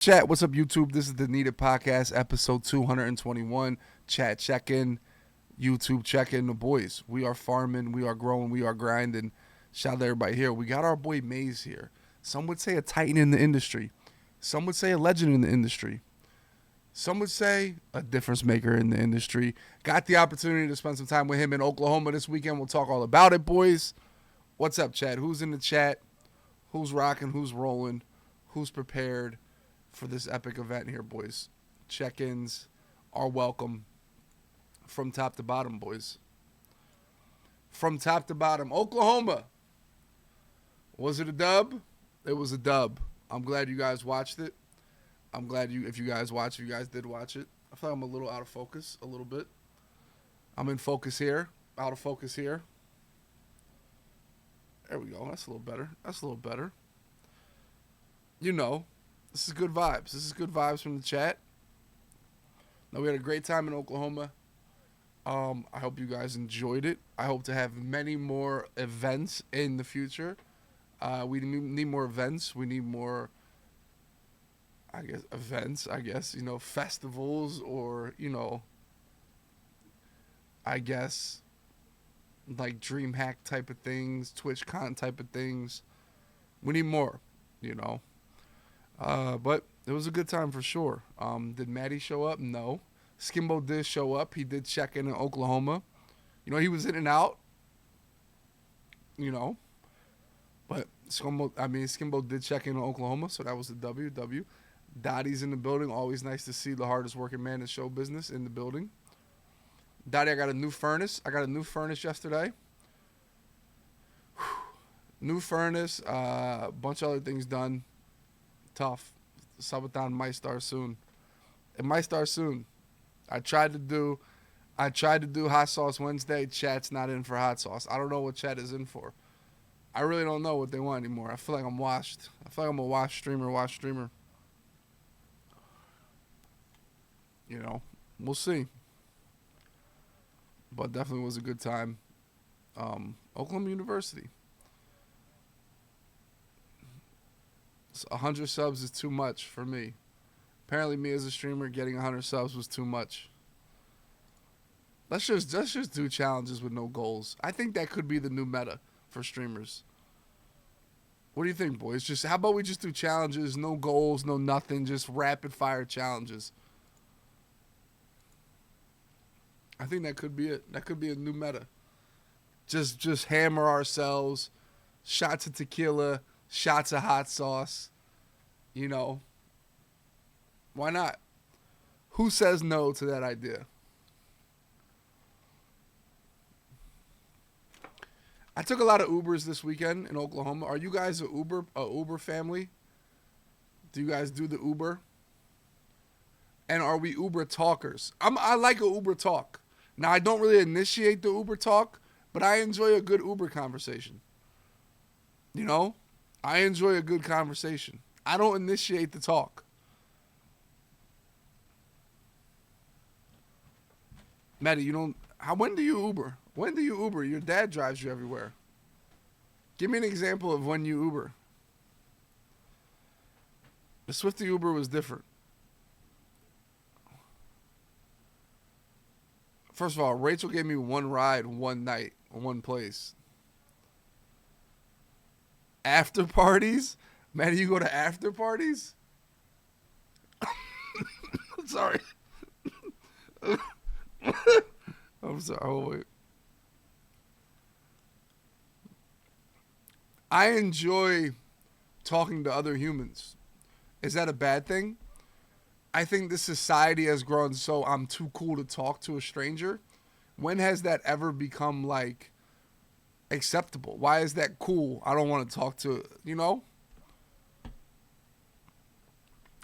Chat, what's up, YouTube? This is the Needed Podcast, episode 221. Chat check-in, YouTube check-in. The boys, we are farming, we are growing, we are grinding. Shout out to everybody here. We got our boy Mayz here. Some would say a titan in the industry. Some would say a legend in the industry. Some would say a difference maker in the industry. Got the opportunity to spend some time with him in Oklahoma this weekend. We'll talk all about it, boys. What's up, chat? Who's in the chat? Who's rocking? Who's rolling? Who's prepared for this epic event here, boys? Check-ins are welcome from top to bottom, boys. From top to bottom. Oklahoma. Was it a dub? It was a dub. I'm glad you guys watched it. I'm glad if you guys did watch it. I feel like I'm a little out of focus, a little bit. I'm in focus here, out of focus here. There we go. That's a little better. That's a little better. You know, this is good vibes. This is good vibes from the chat. Now, we had a great time in Oklahoma. I hope you guys enjoyed it. I hope to have many more events in the future. We need more events. We need more, events, festivals or, like DreamHack type of things, TwitchCon type of things. We need more, But it was a good time for sure. Did Maddie show up? No. Skimbo did show up. He did check in Oklahoma. He was in and out. But Skimbo did check in Oklahoma, so that was the W. Dottie's in the building. Always nice to see the hardest working man in show business in the building. Dottie, I got a new furnace. Yesterday. New furnace. A bunch of other things done. Tough. Subathon might start soon. It might start soon. I tried to do Hot Sauce Wednesday. Chat's not in for hot sauce. I don't know what chat is in for. I really don't know what they want anymore. I feel like I'm washed. I feel like I'm a watch streamer. We'll see. But definitely was a good time. Oklahoma University. 100 subs is too much for me. Apparently, me as a streamer getting 100 subs was too much. Let's just do challenges with no goals. I think that could be the new meta for streamers. What do you think, boys? How about we just do challenges, no goals, no nothing, just rapid fire challenges? I think that could be it. That could be a new meta. Just hammer ourselves. Shots of tequila, shots of hot sauce. Why not? Who says no to that idea? I took a lot of Ubers this weekend in Oklahoma. Are you guys a Uber family? Do you guys do the Uber? And are we Uber talkers? I like a Uber talk. Now, I don't really initiate the Uber talk, but I enjoy a good Uber conversation. I enjoy a good conversation. I don't initiate the talk. Maddie, when do you Uber? When do you Uber? Your dad drives you everywhere. Give me an example of when you Uber. The Swifty Uber was different. First of all, Rachel gave me one ride, one night, one place. After parties? Maddie, you go to after parties? Sorry. I'm sorry. Oh, wait. I enjoy talking to other humans. Is that a bad thing? I think this society has grown so I'm too cool to talk to a stranger. When has that ever become, acceptable? Why is that cool? I don't want to talk to,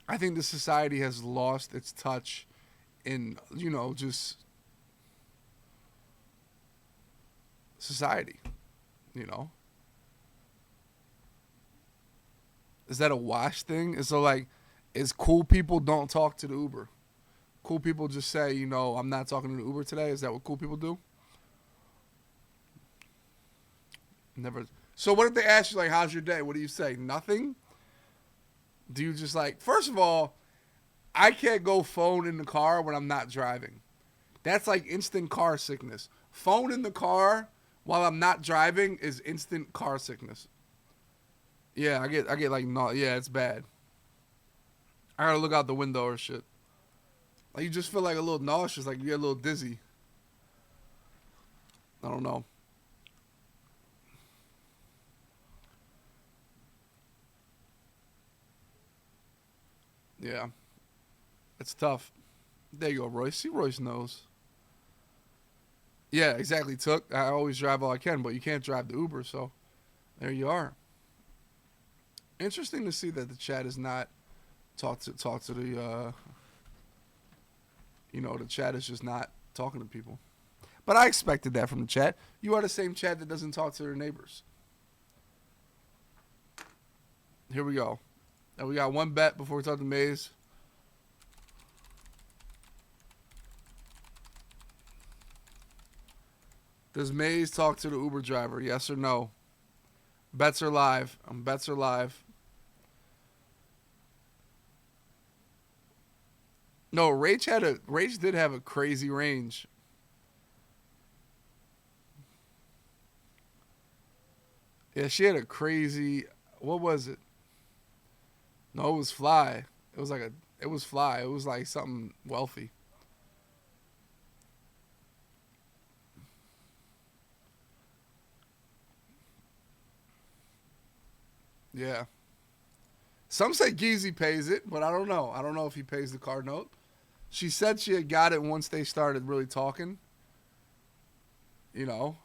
I think this society has lost its touch in, just society, Is that a wash thing? Is cool people don't talk to the Uber? Cool people just say, I'm not talking to the Uber today? Is that what cool people do? Never. So what if they ask you, how's your day? What do you say? Nothing? Do you just like, first of all, I can't go phone in the car when I'm not driving. That's like instant car sickness. Phone in the car while I'm not driving is instant car sickness. Yeah, I get like no, yeah, it's bad. I gotta look out the window or shit. Like you just feel like a little nauseous, like you get a little dizzy. I don't know. Yeah, it's tough. There you go, Royce. See, Royce knows. Yeah, exactly. Took. I always drive all I can, but you can't drive the Uber, so there you are. Interesting to see that the chat is not talk to the the chat is just not talking to people. But I expected that from the chat. You are the same chat that doesn't talk to their neighbors. Here we go. And we got one bet before we talk to Mayz. Does Mayz talk to the Uber driver? Yes or no? Bets are live. Bets are live. No, Rach did have a crazy range. Yeah, she had a crazy. What was it? No, it was Fly. It was like a. It was Fly. It was like something wealthy. Yeah. Some say Geezy pays it, but I don't know. I don't know if he pays the card note. She said she had got it once they started really talking. You know.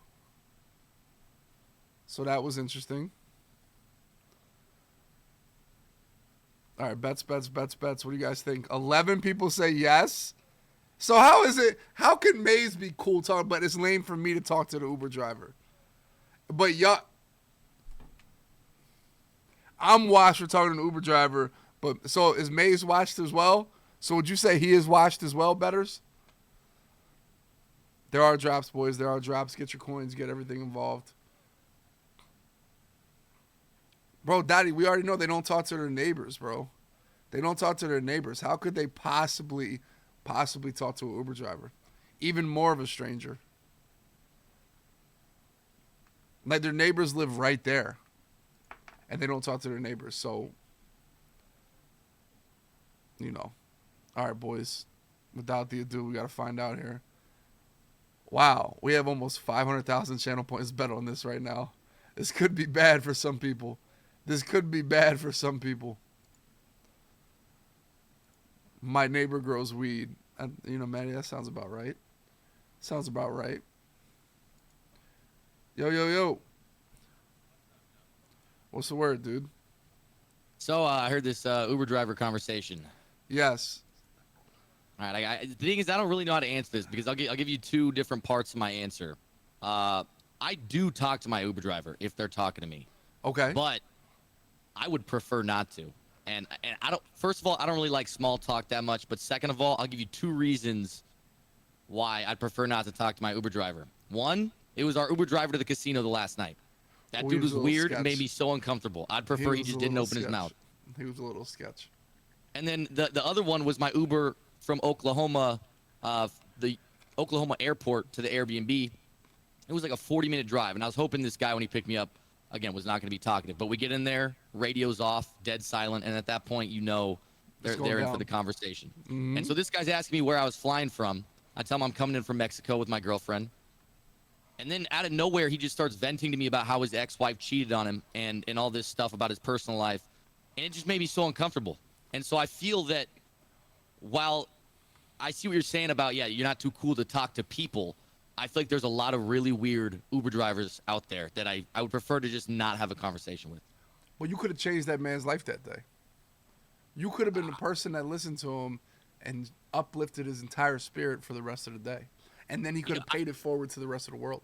So that was interesting. All right, bets. What do you guys think? 11 people say yes. So how is it? How can Mayz be cool talking, but it's lame for me to talk to the Uber driver? But I'm watched for talking to the Uber driver. But so is Mayz watched as well? So would you say he is watched as well, betters? There are drops, boys. There are drops. Get your coins. Get everything involved. Bro, Daddy, we already know they don't talk to their neighbors, bro. They don't talk to their neighbors. How could they possibly talk to an Uber driver? Even more of a stranger. Like their neighbors live right there. And they don't talk to their neighbors. So, All right, boys. Without the ado, we got to find out here. Wow. We have almost 500,000 channel points bet on this right now. This could be bad for some people. My neighbor grows weed. And, Manny, that sounds about right. Yo. What's the word, dude? So I heard this Uber driver conversation. Yes. All right. The thing is, I don't really know how to answer this because I'll give you two different parts of my answer. I do talk to my Uber driver if they're talking to me. Okay. But I would prefer not to. And I don't. First of all, I don't really like small talk that much. But second of all, I'll give you two reasons why I'd prefer not to talk to my Uber driver. One, it was our Uber driver to the casino the last night. That dude was weird and made me so uncomfortable. I'd prefer he just didn't open his mouth. He was a little sketch. And then the other one was my Uber from Oklahoma, the Oklahoma airport to the Airbnb. It was like a 40-minute drive, and I was hoping this guy, when he picked me up, again, was not going to be talkative. But we get in there, radio's off, dead silent, and at that point, they're in for the conversation. Mm-hmm. And so this guy's asking me where I was flying from. I tell him I'm coming in from Mexico with my girlfriend. And then out of nowhere, he just starts venting to me about how his ex-wife cheated on him and all this stuff about his personal life. And it just made me so uncomfortable. And so I feel that while I see what you're saying about, you're not too cool to talk to people, I feel like there's a lot of really weird Uber drivers out there that I would prefer to just not have a conversation with. Well, you could have changed that man's life that day. You could have been the person that listened to him and uplifted his entire spirit for the rest of the day. And then he could have paid it forward to the rest of the world.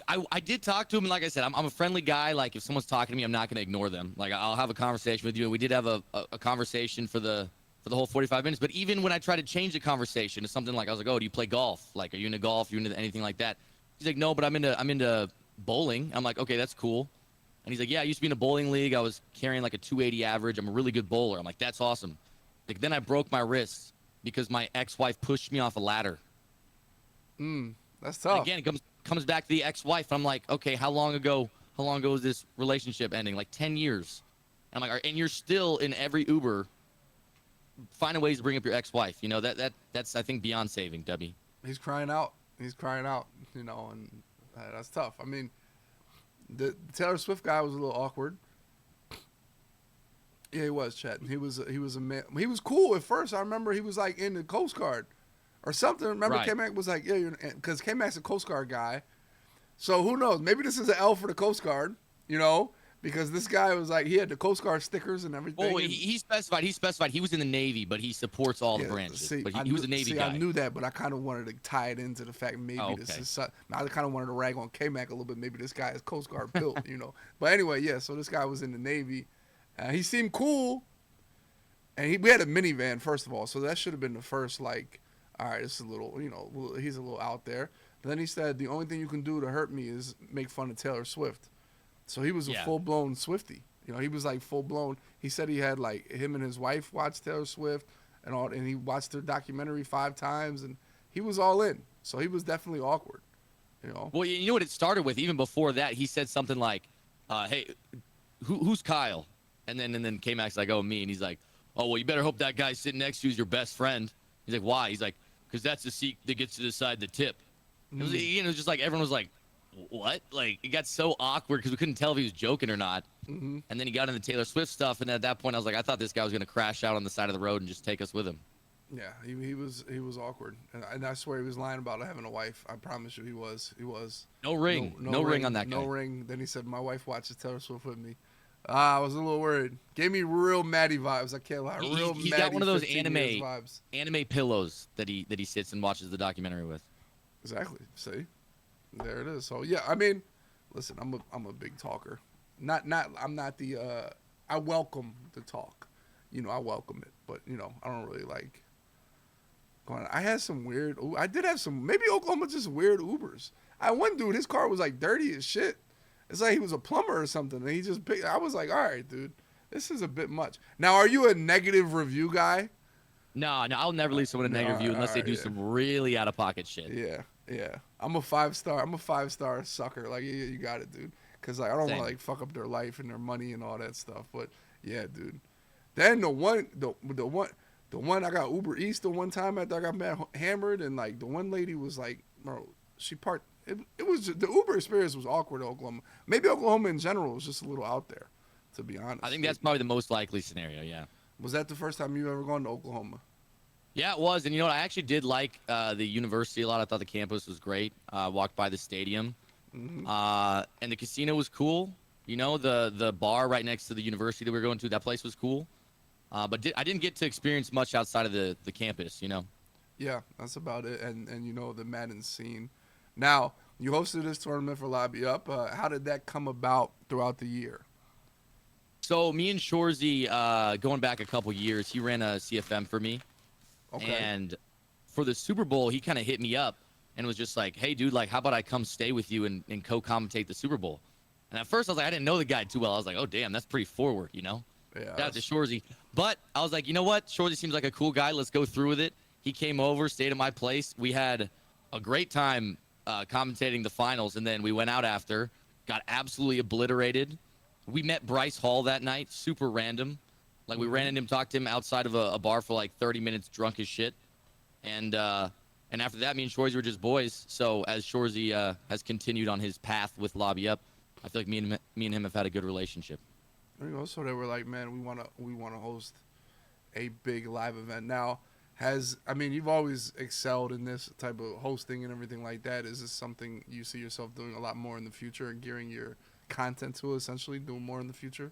I did talk to him, and like I said, I'm a friendly guy. Like, if someone's talking to me, I'm not going to ignore them. Like, I'll have a conversation with you, and we did have a conversation for the whole 45 minutes. But even when I tried to change the conversation to something like, I was like, oh, do you play golf? Like, are you into golf? Are you into anything like that? He's like, no, but I'm into bowling. I'm like, okay, that's cool. And he's like, yeah, I used to be in a bowling league. I was carrying like a 280 average. I'm a really good bowler. I'm like, that's awesome. Like, then I broke my wrist because my ex-wife pushed me off a ladder. That's And tough. again, it comes back to the ex-wife. I'm like, okay, how long ago is this relationship ending? Like 10 years. I'm like, all right, and you're still in every Uber finding ways to bring up your ex-wife. You know, that's I think beyond saving, Dubby. He's crying out. He's crying out. You know, and that's tough. I mean, the Taylor Swift guy was a little awkward. Yeah, he was, Chet. He was a man. He was cool at first. I remember he was like in the Coast Guard or something. Remember, Right. K-Mac was like, yeah, because K-Mac's a Coast Guard guy. So who knows? Maybe this is an L for the Coast Guard. You know, because this guy was like, he had the Coast Guard stickers and everything. Oh, he specified. He specified he was in the Navy, but he supports all the branches. See, But he was a Navy guy. I knew that, but I kind of wanted to tie it into the fact maybe this is. I kind of wanted to rag on K-Mac a little bit. Maybe this guy is Coast Guard built, you know. But anyway, yeah. So this guy was in the Navy. He seemed cool, and we had a minivan first of all, so that should have been the first like, all right, this is a little, you know, he's a little out there. But then he said the only thing you can do to hurt me is make fun of Taylor Swift. So he was a full blown Swiftie. You know, he was like full blown. He said he had like him and his wife watched Taylor Swift and all, and he watched their documentary 5 times, and he was all in. So he was definitely awkward. You know. Well, you know what it started with. Even before that, he said something like, "Hey, who's Kyle?" And then K-Mac's like, "Oh, me." And he's like, "Oh, well, you better hope that guy sitting next to you is your best friend." He's like, "Why?" He's like, "Because that's the seat that gets to decide the tip." It was, you know, just like everyone was like, what? Like, it got so awkward because we couldn't tell if he was joking or not. And then he got into Taylor Swift stuff, and at that point, I was like, I thought this guy was gonna crash out on the side of the road and just take us with him. Yeah, he was awkward, and I swear he was lying about having a wife. I promise you, he was. No ring, no ring on that guy. No ring. Then he said, "My wife watches Taylor Swift with me." I was a little worried. Gave me real Maddie vibes. I can't lie. Real He's Maddie got one of those 15 years vibes. anime pillows that he sits and watches the documentary with. Exactly. See, there it is. So yeah, I mean, listen, I'm a big talker. I'm not the. I welcome the talk. You know, I welcome it, but you know, I don't really like. I had some weird. I did have some. Maybe Oklahoma just weird Ubers. I had one dude. His car was like dirty as shit. It's like he was a plumber or something. And he just picked. I was like, all right, dude, this is a bit much. Now, are you a negative review guy? No, I'll never leave someone a negative review unless they do some really out of pocket shit. Yeah. I'm a 5-star. I'm a 5-star sucker. Like, yeah, you got it, dude. Because like, I don't want to like fuck up their life and their money and all that stuff. But yeah, dude. Then the one I got Uber Eats the one time after I got mad hammered, and like the one lady was like, bro, she parked. It was the Uber experience was awkward in Oklahoma. Maybe Oklahoma in general was just a little out there, to be honest. I think that's probably the most likely scenario. Yeah. Was that the first time you ever gone to Oklahoma? Yeah, it was. And you know what? I actually did like the university a lot. I thought the campus was great. Walked by the stadium, and the casino was cool. You know, the bar right next to the university that we were going to, that place was cool. But I didn't get to experience much outside of the campus, you know. Yeah, that's about it. And you know, the Madden scene. Now, you hosted this tournament for Lobby Up. How did that come about throughout the year? So me and Shorzy, going back a couple years, he ran a CFM for me. Okay. And for the Super Bowl, he kind of hit me up and was just like, hey, dude, like, how about I come stay with you and co-commentate the Super Bowl? And at first, I was like, I didn't know the guy too well. I was like, oh, damn, that's pretty forward, you know? Yeah. Shout out to Shorzy. But I was like, you know what? Shorzy seems like a cool guy. Let's go through with it. He came over, stayed at my place. We had a great time commentating the finals, and then we went out after, got absolutely obliterated. We met Bryce Hall that night, super random. Like, we ran into him, talked to him outside of a bar for like 30 minutes, drunk as shit. And after that, me and Shorzy were just boys. So as Shorzy has continued on his path with Lobby Up, I feel like me and him have had a good relationship. There you go. So they were like, man, we wanna host a big live event. Now, you've always excelled in this type of hosting and everything like that. Is this something you see yourself doing a lot more in the future and gearing your content to, essentially doing more in the future?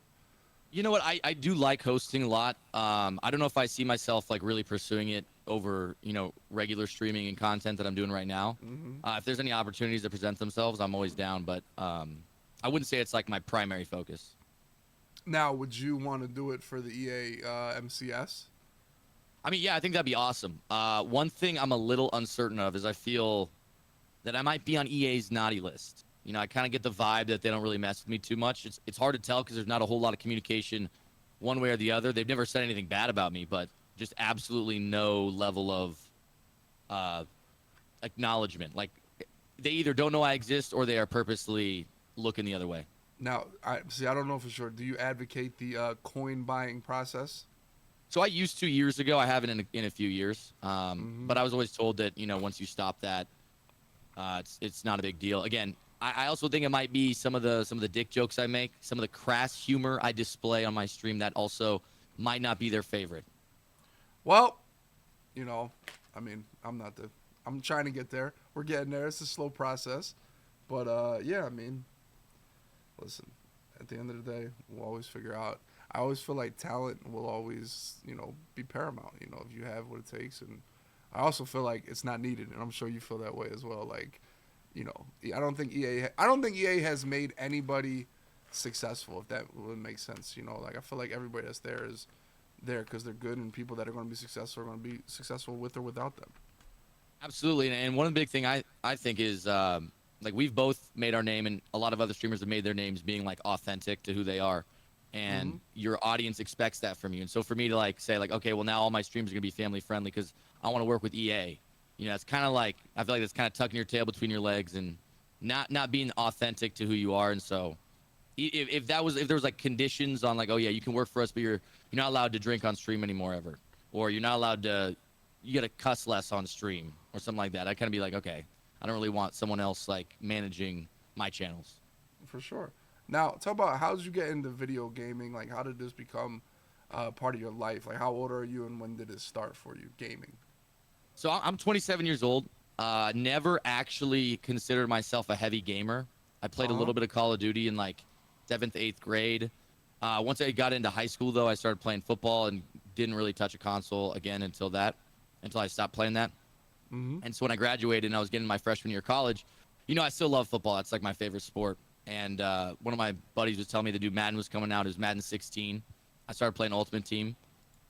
You know what? I do like hosting a lot. I don't know if I see myself like really pursuing it over, you know, regular streaming and content that I'm doing right now. If there's any opportunities that present themselves, I'm always down. But I wouldn't say it's like my primary focus. Now, would you want to do it for the EA MCS? I mean, yeah, I think that'd be awesome. One thing I'm a little uncertain of is I feel that I might be on EA's naughty list. I kind of get the vibe that they don't really mess with me too much. It's hard to tell because there's not a whole lot of communication one way or the other. They've never said anything bad about me, but just absolutely no level of uh, acknowledgement. Like they either don't know I exist or they are purposely looking the other way. Now, I see. I don't know for sure. Do you advocate the coin buying process? So I used to years ago. I haven't in a few years. Mm-hmm. But I was always told that once you stop that, it's not a big deal. Again, I also think it might be some of the dick jokes I make, some of the crass humor I display on my stream that also might not be their favorite. Well, I mean, I'm trying to get there. We're getting there. It's a slow process, but yeah. I mean, listen. At the end of the day, we'll always figure out. I always feel like talent will always, be paramount. If you have what it takes, and I also feel like it's not needed, and I'm sure you feel that way as well. Like, I don't think EA has made anybody successful, if that would make sense. Like I feel like everybody that's there is there because they're good, and people that are going to be successful are going to be successful with or without them. Absolutely, and one of the big thing I think is like we've both made our name, and a lot of other streamers have made their names being like authentic to who they are, and Mm-hmm. your audience expects that from you. And so for me to like say like, okay, well now all my streams are gonna be family friendly because I want to work with EA. It's kind of like I feel like that's kind of tucking your tail between your legs and not being authentic to who you are. And so if there was like conditions on like, oh yeah, you can work for us, but you're not allowed to drink on stream anymore ever, or you're not allowed to, you gotta cuss less on stream or something like that. I kind of be like, okay, I don't really want someone else like managing my channels. For sure. Now, talk about how did you get into video gaming? Like, how did this become part of your life? Like, how old are you, and when did it start for you, gaming? So I'm 27 years old. Never actually considered myself a heavy gamer. I played a Uh huh. little bit of Call of Duty in like seventh, eighth grade. Once I got into high school, though, I started playing football and didn't really touch a console again until I stopped playing that. Mm-hmm. And so when I graduated and I was getting my freshman year of college, I still love football. That's like my favorite sport. And one of my buddies was telling me the new Madden was coming out. It was Madden 16. I started playing Ultimate Team.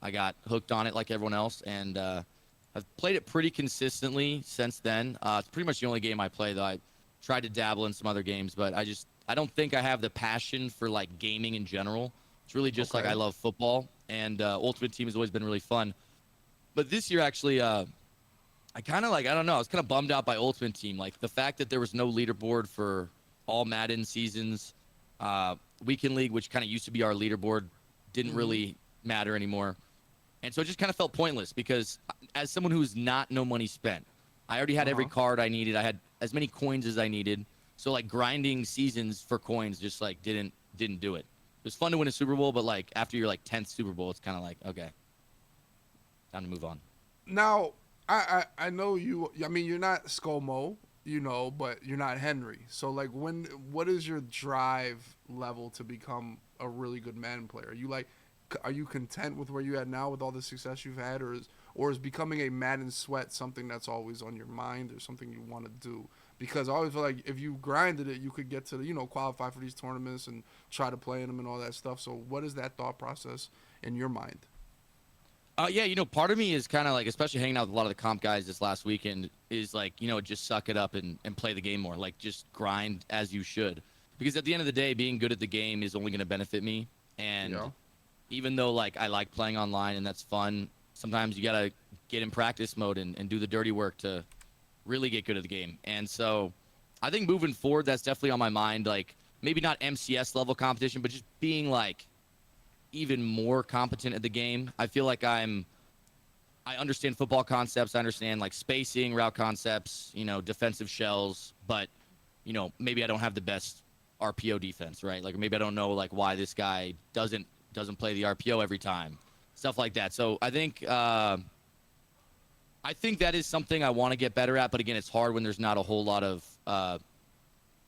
I got hooked on it like everyone else, and I've played it pretty consistently since then. It's pretty much the only game I play, though. I tried to dabble in some other games, but I don't think I have the passion for like gaming in general. It's really just like Okay. I love football, and Ultimate Team has always been really fun. But this year, actually, I kind of like, I don't know, I was kind of bummed out by Ultimate Team. Like the fact that there was no leaderboard for all Madden seasons, Weekend League, which kind of used to be our leaderboard, didn't Mm-hmm. really matter anymore. And so it just kind of felt pointless because as someone who's not no money spent, I already had Uh every huh. card I needed. I had as many coins as I needed. So like grinding seasons for coins just like didn't do it. It was fun to win a Super Bowl, but like after your like 10th Super Bowl, it's kind of like, okay, time to move on. Now, I know you. I mean, you're not ScoMo, but you're not Henry. So, like, what is your drive level to become a really good Madden player? Are you content with where you at now with all the success you've had, or is becoming a Madden sweat something that's always on your mind or something you want to do? Because I always feel like if you grinded it, you could get to qualify for these tournaments and try to play in them and all that stuff. So, what is that thought process in your mind? Yeah, part of me is kind of like, especially hanging out with a lot of the comp guys this last weekend, is like, just suck it up and play the game more. Like, just grind as you should. Because at the end of the day, being good at the game is only going to benefit me. And Yeah. even though, like, I like playing online and that's fun, sometimes you got to get in practice mode and do the dirty work to really get good at the game. And so I think moving forward, that's definitely on my mind. Like, maybe not MCS level competition, but just being, like, even more competent at the game. I feel like I understand football concepts. I understand like spacing, route concepts, defensive shells, but maybe I don't have the best RPO defense, right? Like maybe I don't know like why this guy doesn't play the RPO every time, stuff like that. So I think that is something I want to get better at. But again, it's hard when there's not a whole lot of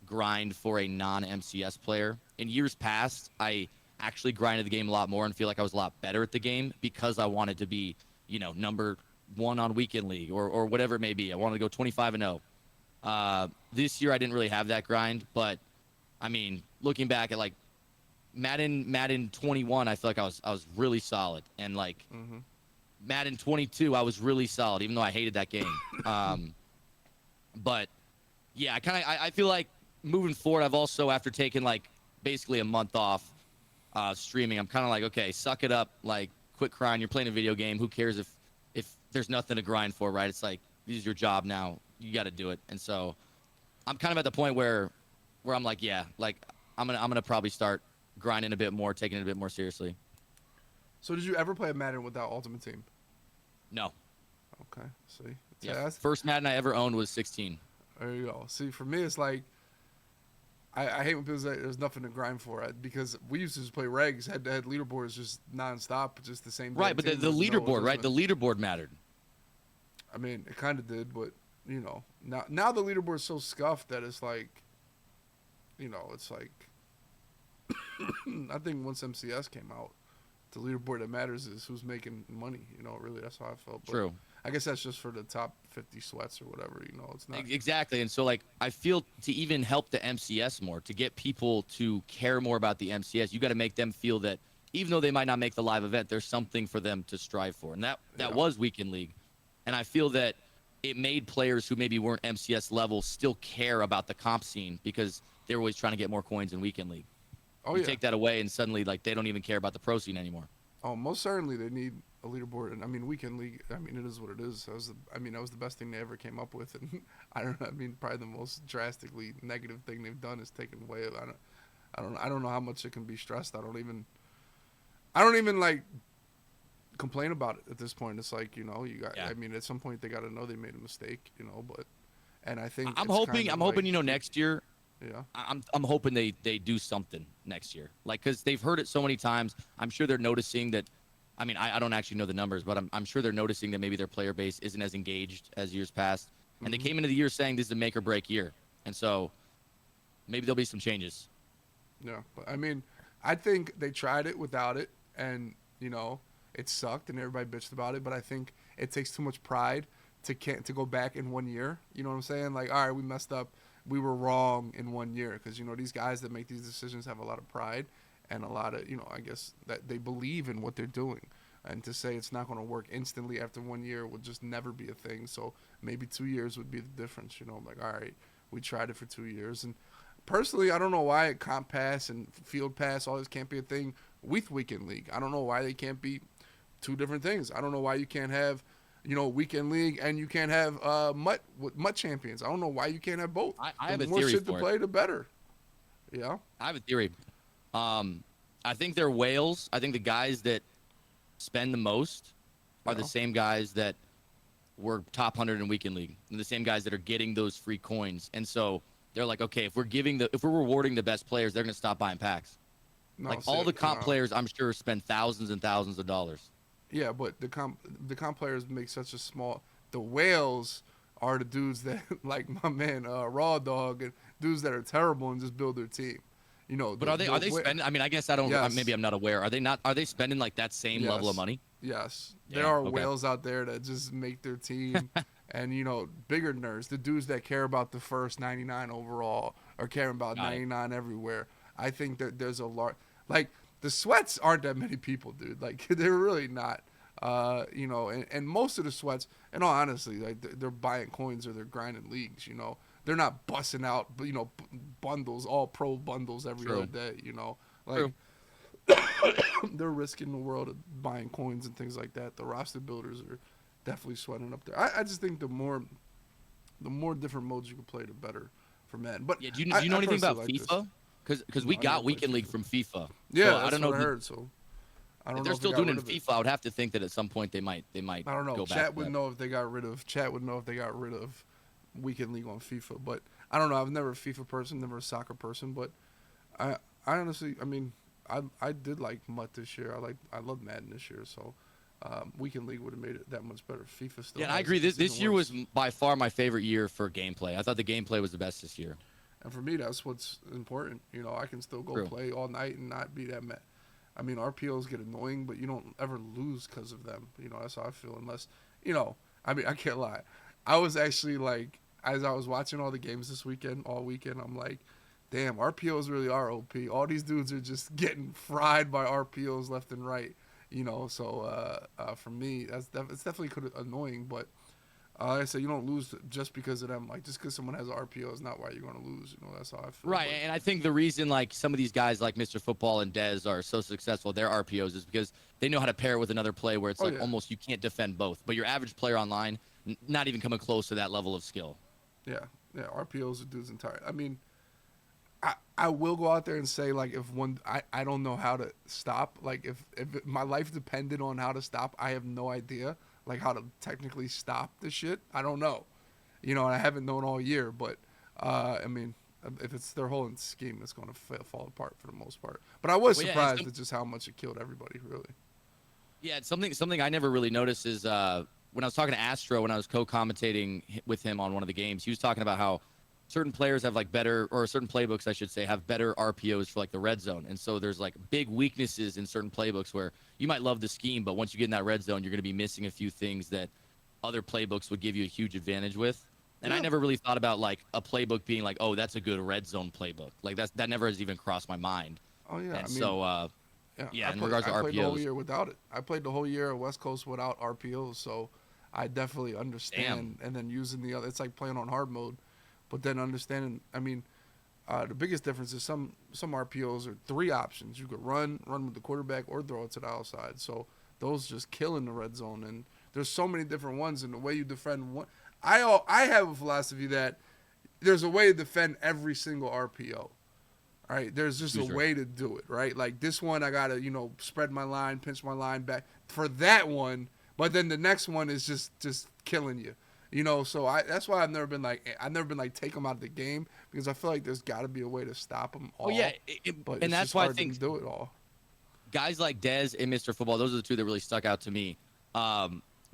grind for a non-MCS player. In years past, I actually grinded the game a lot more and feel like I was a lot better at the game because I wanted to be, number one on Weekend League or whatever it may be. I wanted to go 25-0. This year I didn't really have that grind, but I mean, looking back at like Madden 21, I feel like I was really solid, and like Mm-hmm. Madden 22, I was really solid, even though I hated that game. But yeah, I feel like moving forward, I've also, after taking like basically a month off streaming, I'm kind of like, okay, suck it up, like quit crying. You're playing a video game. Who cares if there's nothing to grind for, right? It's like, this is your job now. You got to do it. And so I'm kind of at the point where I'm like, yeah, like I'm gonna probably start grinding a bit more, taking it a bit more seriously. So did you ever play a Madden without Ultimate Team? No. Okay, see, Yeah. First Madden I ever owned was 16. there you go. See, for me, it's like I hate when people say there's nothing to grind for because we used to just play regs, head-to-head leaderboards, just nonstop, just the same. Right, but the leaderboard, right? The leaderboard mattered. I mean, it kind of did, but now the leaderboard's so scuffed that it's like, it's like I think once MCS came out, the leaderboard that matters is who's making money. Really, that's how I felt. But True. I guess that's just for the top 50 sweats or whatever. It's not Exactly. And so, like, I feel to even help the MCS more, to get people to care more about the MCS, you got to make them feel that even though they might not make the live event, there's something for them to strive for. And that was Weekend League. And I feel that it made players who maybe weren't MCS level still care about the comp scene because they're always trying to get more coins in Weekend League. You take that away and suddenly, like, they don't even care about the pro scene anymore. Oh, most certainly they need a leaderboard. And I mean, Weekend League, it is what it is. That was the best thing they ever came up with. And probably the most drastically negative thing they've done is taken away. I don't know how much it can be stressed. I don't even like complain about it at this point. It's like, at some point they got to know they made a mistake, and I think I'm hoping, next year. Yeah. I'm hoping they do something next year. Like, because they've heard it so many times. I'm sure they're noticing that. I mean, I don't actually know the numbers, but I'm sure they're noticing that maybe their player base isn't as engaged as years past. And they came into the year saying this is a make or break year. And so maybe there'll be some changes. Yeah. But I think they tried it without it, and, it sucked and everybody bitched about it. But I think it takes too much pride to go back in 1 year. You know what I'm saying? Like, all right, we messed up. We were wrong in 1 year because, these guys that make these decisions have a lot of pride and a lot of, I guess that they believe in what they're doing. And to say it's not going to work instantly after 1 year would just never be a thing. So maybe 2 years would be the difference. Like, all right, we tried it for 2 years. And personally, I don't know why comp pass and field pass, all this can't be a thing with Weekend League. I don't know why they can't be two different things. I don't know why you can't have Weekend League, and you can't have MUT champions. I don't know why you can't have both. I have a more theory shit for to it. play, the better. Yeah. I have a theory. I think they're whales. I think the guys that spend the most are the same guys that were top 100 in Weekend League, and the same guys that are getting those free coins. And so they're like, okay, if we're rewarding the best players, they're gonna stop buying packs. No, like all the comp players, I'm sure, spend thousands and thousands of dollars. Yeah, but the comp players make such a small. The whales are the dudes that, like my man Raw Dog, and dudes that are terrible and just build their team. But are they spending? I mean, I guess I don't. Yes. Maybe I'm not aware. Are they not? Are they spending like that same level of money? Yes, Yeah, there are okay. whales out there that just make their team, and bigger nerds, the dudes that care about the first 99 overall or care about 99 everywhere. I think that there's a lot. Like the sweats aren't that many people, dude. Like they're really not. And most of the sweats, in all honesty, like they're buying coins or they're grinding leagues. They're not busting out, bundles, all pro bundles every other day. Like they're risking the world of buying coins and things like that. The roster builders are definitely sweating up there. I just think the more different modes you can play, the better for Madden. But yeah, do you know anything about FIFA? Because we got Weekend League from FIFA. Yeah, so that's I don't know what I heard. So I don't if know they're if still they got doing it rid in of FIFA. I would have to think that at some point they might. I don't know. Go back Chat to would that. know if they got rid rid of Weekend League on FIFA. But I don't know. I've never a FIFA person, never a soccer person. But I honestly, I did like MUT this year. I love Madden this year. So Weekend League would have made it that much better. FIFA still. Yeah, I agree. This year was by far my favorite year for gameplay. I thought the gameplay was the best this year. And for me, that's what's important. I can still go play all night and not be that mad. RPOs get annoying, but you don't ever lose because of them. That's how I feel. Unless, I can't lie. I was actually like, as I was watching all the games this weekend, all weekend, I'm like, damn, RPOs really are OP. All these dudes are just getting fried by RPOs left and right. So for me, it's definitely annoying, but Like I said, you don't lose just because of them. Like just because someone has an RPO is not why you're going to lose. You know, that's how I feel. Right, But and I think the reason like some of these guys like Mr. Football and Dez are so successful at their RPOs is because they know how to pair it with another play where it's oh like yeah, almost you can't defend both. But your average player online, not even coming close to that level of skill. yeah, yeah. RPOs are dudes entire. I mean, I will go out there and say like if one I don't know how to stop. Like if my life depended on how to stop, I have no idea like how to technically stop the shit. I don't know. You know, and I haven't known all year, but I mean, if it's their whole scheme, it's going to fall apart for the most part. But I was Well, yeah, surprised at just how much it killed everybody, really. yeah, it's something I never really noticed is when I was talking to Astro when I was co-commentating with him on one of the games, he was talking about how certain players have like better or certain playbooks I should say have better RPOs for like the red zone. And so there's like big weaknesses in certain playbooks where you might love the scheme, but once you get in that red zone, you're going to be missing a few things that other playbooks would give you a huge advantage with. And I Yeah. never really thought about like a playbook being like, oh, that's a good red zone playbook. Like that never has even crossed my mind. Oh yeah. And I mean, so yeah. yeah, in regards I to played the whole RPOs, year without it. I played the whole year at West Coast without RPOs, so I definitely damn. understand. And then using the other, it's like playing on hard mode, but then understanding. I mean, the biggest difference is some RPOs are three options. You could run with the quarterback, or throw it to the outside. So those just kill in the red zone. And there's so many different ones, and the way you defend one. I have a philosophy that there's a way to defend every single RPO. Right, there's just a User. way to do it, right? Like this one, I gotta spread my line, pinch my line back for that one, but then the next one is just killing you, So that's why I've never been like take them out of the game because I feel like there's got to be a way to stop them Oh yeah, all, but and it's that's just why I hard to think do it all. guys like Dez and Mr. Football, those are the two that really stuck out to me.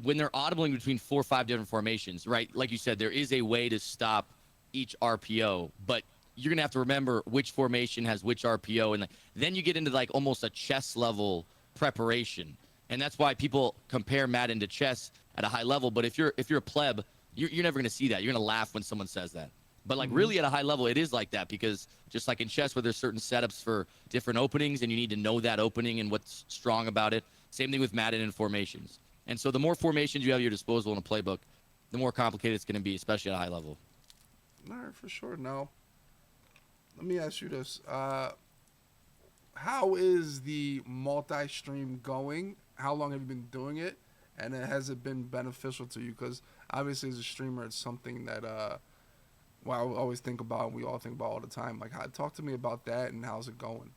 When they're audibling between 4 or 5 different formations, right? Like you said, there is a way to stop each RPO, but you're gonna have to remember which formation has which RPO, and then you get into like almost a chess level preparation, and that's why people compare Madden to chess at a high level. But if you're a pleb, you're never gonna see that. You're gonna laugh when someone says that. But like Hmm. really at a high level, it is like that because just like in chess, where there's certain setups for different openings, and you need to know that opening and what's strong about it. Same thing with Madden and formations. And so the more formations you have at your disposal in a playbook, the more complicated it's going to be, especially at a high level. All right, for sure. Now, let me ask you this: how is the multi-stream going? How long have you been doing it? And has it been beneficial to you? Because obviously, as a streamer, it's something that well, I always think about, and we all think about all the time. Like, talk to me about that and how's it going?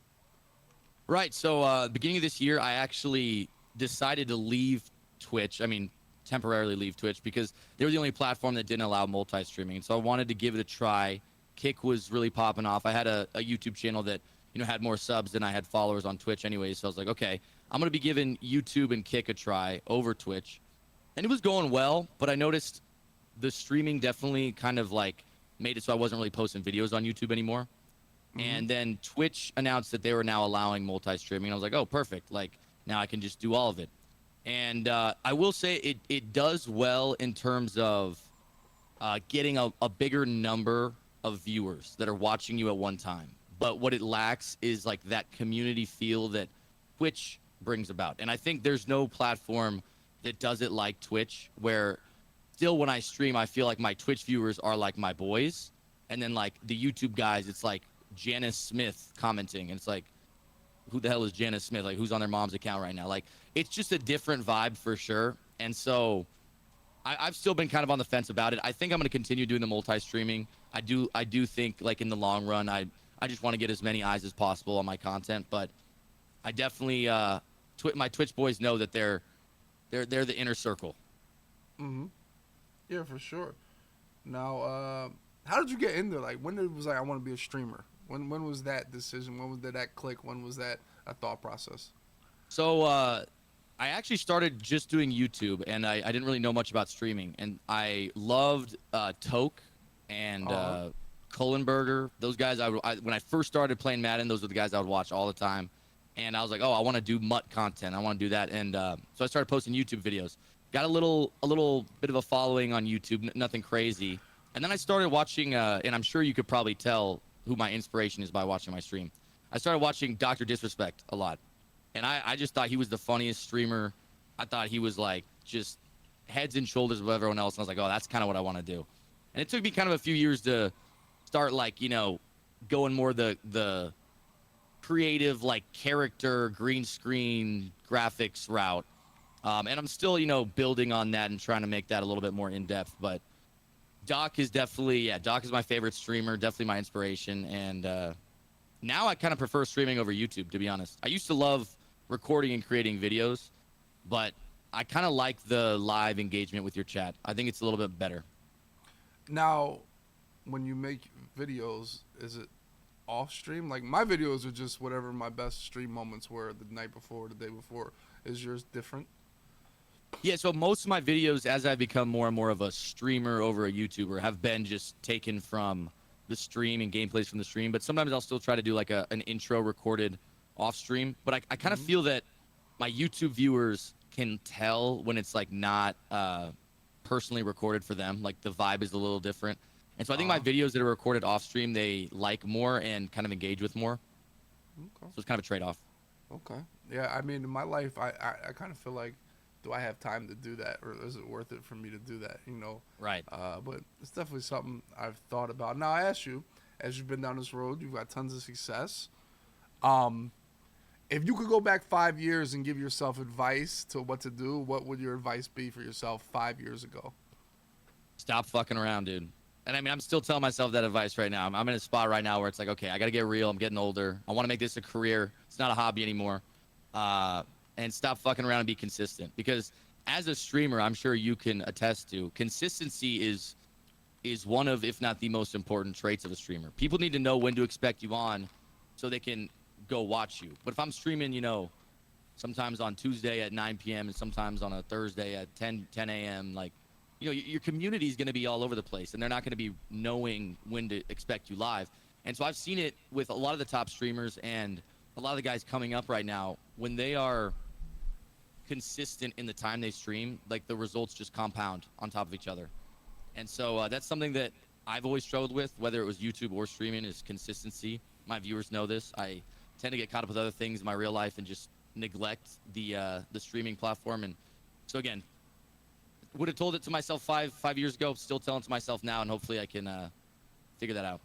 Right. So beginning of this year, I actually decided to leave Twitch. I mean, temporarily leave Twitch because they were the only platform that didn't allow multi-streaming. And so I wanted to give it a try. Kick was really popping off. I had a YouTube channel that had more subs than I had followers on Twitch anyway. So I was like, okay, I'm gonna be giving YouTube and Kick a try over Twitch, and it was going well. But I noticed the streaming definitely kind of like made it so I wasn't really posting videos on YouTube anymore. Mm-hmm. And then Twitch announced that they were now allowing multi-streaming. I was like, oh, perfect. Like now I can just do all of it. And I will say it does well in terms of getting a bigger number of viewers that are watching you at one time. But what it lacks is like that community feel that Twitch brings about. And I think there's no platform that does it like Twitch, where still when I stream, I feel like my Twitch viewers are like my boys. And then like the YouTube guys, it's like Janice Smith commenting. And it's like, who the hell is Janice Smith? Like, who's on their mom's account right now? Like, it's just a different vibe for sure. And so I've still been kind of on the fence about it. I think I'm going to continue doing the multi-streaming. I do think like in the long run, I just want to get as many eyes as possible on my content. But I definitely my Twitch boys know that they're the inner circle. Mm-hmm. Yeah, for sure. Now, how did you get into like when it was like I want to be a streamer? When was that decision? When was that click? When was that a thought process? So I actually started just doing YouTube, and I didn't really know much about streaming. And I loved Toke and Uh-huh. Kohlenberger. Those guys, when I first started playing Madden, those were the guys I would watch all the time. And I was like, oh, I want to do MUT content. I want to do that. And so I started posting YouTube videos. Got a little bit of a following on YouTube, nothing crazy. And then I started watching, and I'm sure you could probably tell who my inspiration is by watching my stream. I started watching Dr. Disrespect a lot. And I just thought he was the funniest streamer. I thought he was like just heads and shoulders above everyone else. And I was like, oh, that's kind of what I want to do. And it took me kind of a few years to start like, going more the creative, like character, green screen graphics route. And I'm still, building on that and trying to make that a little bit more in depth. But Doc is definitely, Doc is my favorite streamer, definitely my inspiration. And now I kind of prefer streaming over YouTube, to be honest. I used to love recording and creating videos, but I kind of like the live engagement with your chat. I think it's a little bit better. Now, when you make videos, is it off stream? Like my videos are just whatever my best stream moments were the night before, the day before. Is yours different? Yeah, so most of my videos, as I've become more and more of a streamer over a YouTuber, have been just taken from the stream and gameplays from the stream. But sometimes I'll still try to do like an intro recorded off stream. But I kind of feel that my YouTube viewers can tell when it's like not personally recorded for them. Like the vibe is a little different. And so I think my videos that are recorded off stream, they like more and kind of engage with more. Okay. So it's kind of a trade off. Okay. Yeah, I mean, in my life, I kind of feel like, do I have time to do that, or is it worth it for me to do that? Right. But it's definitely something I've thought about. Now, I ask you, as you've been down this road, you've got tons of success. If you could go back 5 years and give yourself advice to what to do, what would your advice be for yourself 5 years ago? Stop fucking around, dude. And I mean, I'm still telling myself that advice right now. I'm in a spot right now where it's like, okay, I got to get real. I'm getting older. I want to make this a career. It's not a hobby anymore. And stop fucking around and be consistent. Because as a streamer, I'm sure you can attest to, consistency is one of, if not the most important traits of a streamer. People need to know when to expect you on so they can go watch you. But if I'm streaming, sometimes on Tuesday at 9 p.m. and sometimes on a Thursday at 10 a.m., like, your community is going to be all over the place, and they're not going to be knowing when to expect you live. And so I've seen it with a lot of the top streamers and a lot of the guys coming up right now. When they are consistent in the time they stream, like the results just compound on top of each other. And so that's something that I've always struggled with, whether it was YouTube or streaming, is consistency. My viewers know this. I tend to get caught up with other things in my real life and just neglect the streaming platform. And so again, would have told it to myself five years ago, still telling it to myself now, and hopefully I can figure that out.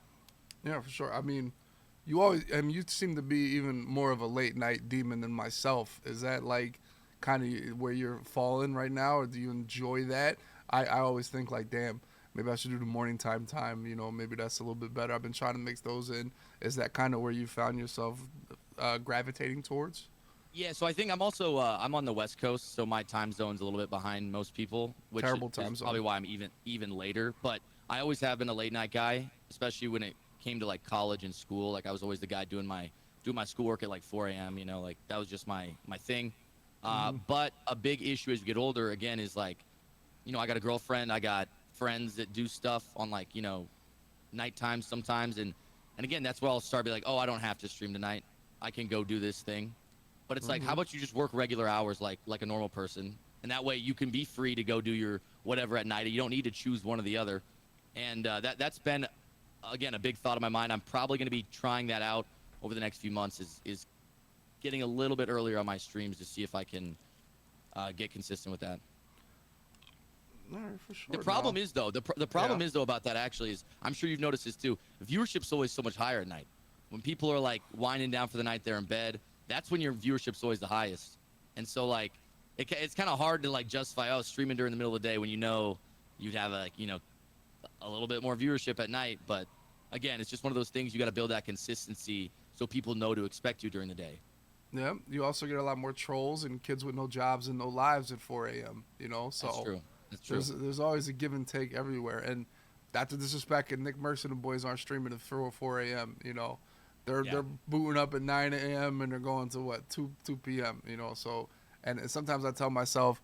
Yeah, for sure. I mean, you seem to be even more of a late night demon than myself. Is that like kind of where you're falling right now, or do you enjoy that? I always think like, damn, maybe I should do the morning time. Maybe that's a little bit better. I've been trying to mix those in. Is that kind of where you found yourself gravitating towards? Yeah, so I think I'm also I'm on the West Coast, so my time zone's a little bit behind most people, which Terrible is time zone. probably why I'm even later. But I always have been a late night guy, especially when it came to like college and school. Like I was always the guy doing my schoolwork at like 4 a.m. Like that was just my thing. But a big issue as you get older, again, is like, I got a girlfriend, I got friends that do stuff on like nighttime sometimes, and again, that's where I'll start be like, oh, I don't have to stream tonight, I can go do this thing. But it's like, how about you just work regular hours like a normal person, and that way you can be free to go do your whatever at night. You don't need to choose one or the other. And that's been, again, a big thought of my mind. I'm probably going to be trying that out over the next few months, is getting a little bit earlier on my streams to see if I can get consistent with that. All right, for sure. The problem is though, the problem is though about that actually is, I'm sure you've noticed this too, viewership's always so much higher at night. When people are like winding down for the night, they're in bed, that's when your viewership's always the highest. And so like it's kind of hard to like justify streaming during the middle of the day when you'd have a little bit more viewership at night. But again, it's just one of those things, you got to build that consistency so people know to expect you during the day. Yeah, you also get a lot more trolls and kids with no jobs and no lives at 4 a.m. So That's true. There's always a give and take everywhere. And not to disrespect, and Nick Mercer and the boys aren't streaming at 4 a.m. They're booting up at 9 a.m. and they're going to what 2 p.m. So and sometimes I tell myself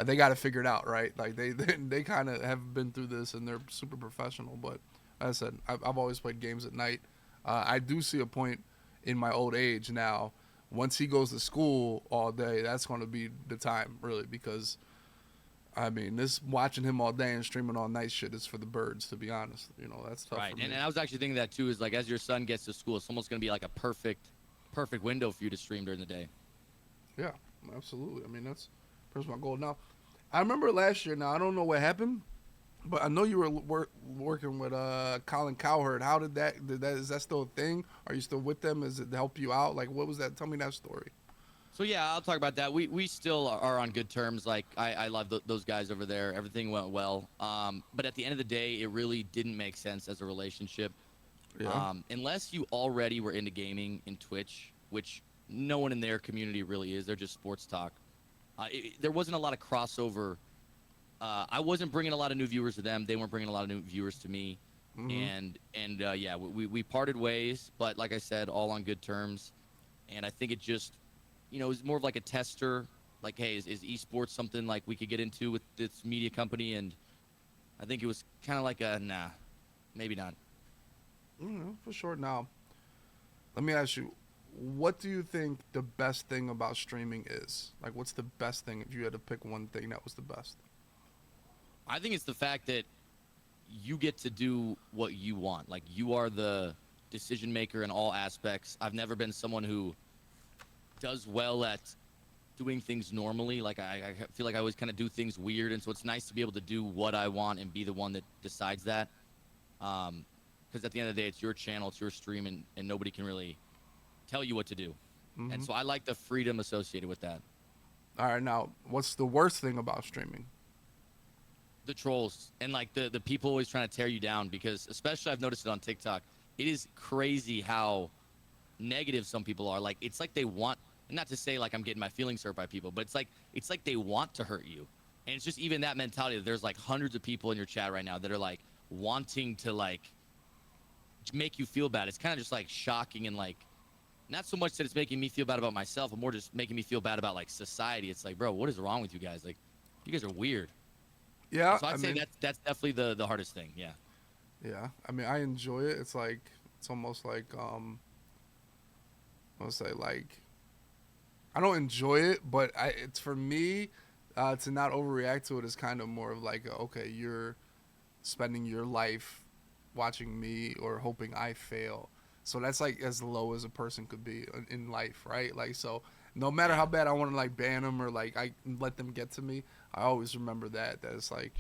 they got to figure it out, right? Like they kind of have been through this and they're super professional. But as I said, I've always played games at night. I do see a point in my old age now. Once he goes to school all day, that's going to be the time, really, because, I mean, this watching him all day and streaming all night shit is for the birds, to be honest. That's tough for me. And I was actually thinking that, too, is like as your son gets to school, it's almost going to be like a perfect window for you to stream during the day. Yeah, absolutely. I mean, that's my goal. Now, I remember last year. Now I don't know what happened, but I know you were working with Colin Cowherd. How did that is that still a thing? Are you still with them? Is it to help you out? Like, what was that? Tell me that story. So yeah, I'll talk about that. We still are on good terms. Like I love those guys over there. Everything went well. But at the end of the day, it really didn't make sense as a relationship. Yeah. Unless you already were into gaming in Twitch, which no one in their community really is. They're just sports talk. There wasn't a lot of crossover. I wasn't bringing a lot of new viewers to them. They weren't bringing a lot of new viewers to me. Mm-hmm. And yeah, we parted ways. But like I said, all on good terms. And I think it just, it was more of like a tester. Like, hey, is esports something like we could get into with this media company? And I think it was kind of like a nah, maybe not. For sure. Now, let me ask you, what do you think the best thing about streaming is? Like, what's the best thing if you had to pick one thing that was the best? I think it's the fact that you get to do what you want. Like, you are the decision maker in all aspects. I've never been someone who does well at doing things normally. Like, I feel like I always kind of do things weird, and so it's nice to be able to do what I want and be the one that decides that. Because at the end of the day, it's your channel, it's your stream, and nobody can really tell you what to do. Mm-hmm. And so I like the freedom associated with that. All right. Now, what's the worst thing about streaming? The trolls and like the people always trying to tear you down, because especially I've noticed it on TikTok. It is crazy how negative some people are. Like, it's like they want, not to say like I'm getting my feelings hurt by people, but it's like they want to hurt you. And it's just even that mentality that there's like hundreds of people in your chat right now that are like wanting to like make you feel bad. It's kind of just like shocking, and like not so much that it's making me feel bad about myself, but more just making me feel bad about like society. It's like, bro, what is wrong with you guys? Like, you guys are weird. Yeah. So I'd say that's definitely the hardest thing. Yeah. Yeah. I mean, I enjoy it. It's like, it's almost like, I'll say like, I don't enjoy it, but it's for me, to not overreact to it is kind of more of like, okay, you're spending your life watching me or hoping I fail. So that's like as low as a person could be in life, right? Like, so no matter how Yeah. bad I want to like ban them or like I let them get to me, I always remember that it's like,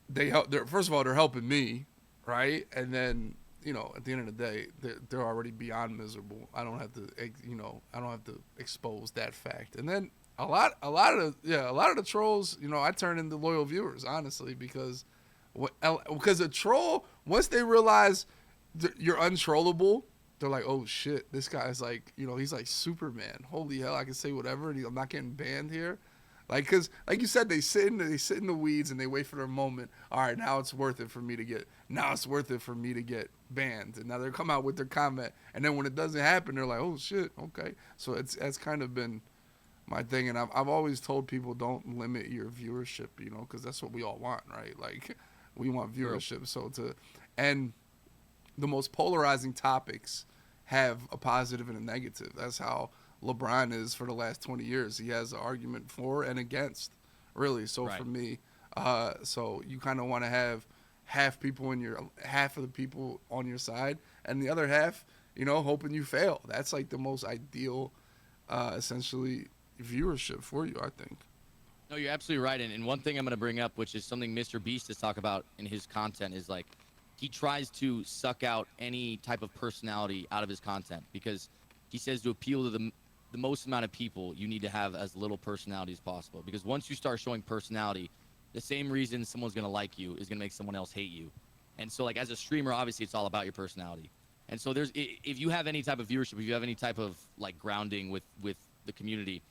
they help. First of all, they're helping me, right? And then, at the end of the day, they're already beyond miserable. I don't have to, I don't have to expose that fact. And then a lot of the trolls, I turn into loyal viewers, honestly, because a troll, once they realize you're untrollable, they're like, oh shit, this guy's like, he's like Superman. Holy hell, I can say whatever, and I'm not getting banned here. Like, cause like you said, they sit in the weeds and they wait for their moment. All right, now it's worth it for me to get. Now it's worth it for me to get banned. And now they come out with their comment, and then when it doesn't happen, they're like, oh shit, okay. So that's kind of been my thing, and I've always told people, don't limit your viewership, because that's what we all want, right? Like, we want True. viewership. And the most polarizing topics have a positive and a negative. That's how LeBron is for the last 20 years. He has an argument for and against, really. So Right. for me, so you kind of want to have half of the people on your side, and the other half, hoping you fail. That's like the most ideal, essentially, viewership for you, I think. No, you're absolutely right. And one thing I'm going to bring up, which is something Mr. Beast has talked about in his content, is like he tries to suck out any type of personality out of his content, because he says to appeal to the most amount of people, you need to have as little personality as possible. Because once you start showing personality, the same reason someone's going to like you is going to make someone else hate you. And so, like, as a streamer, obviously it's all about your personality. And so if you have any type of viewership, if you have any type of like grounding with the community,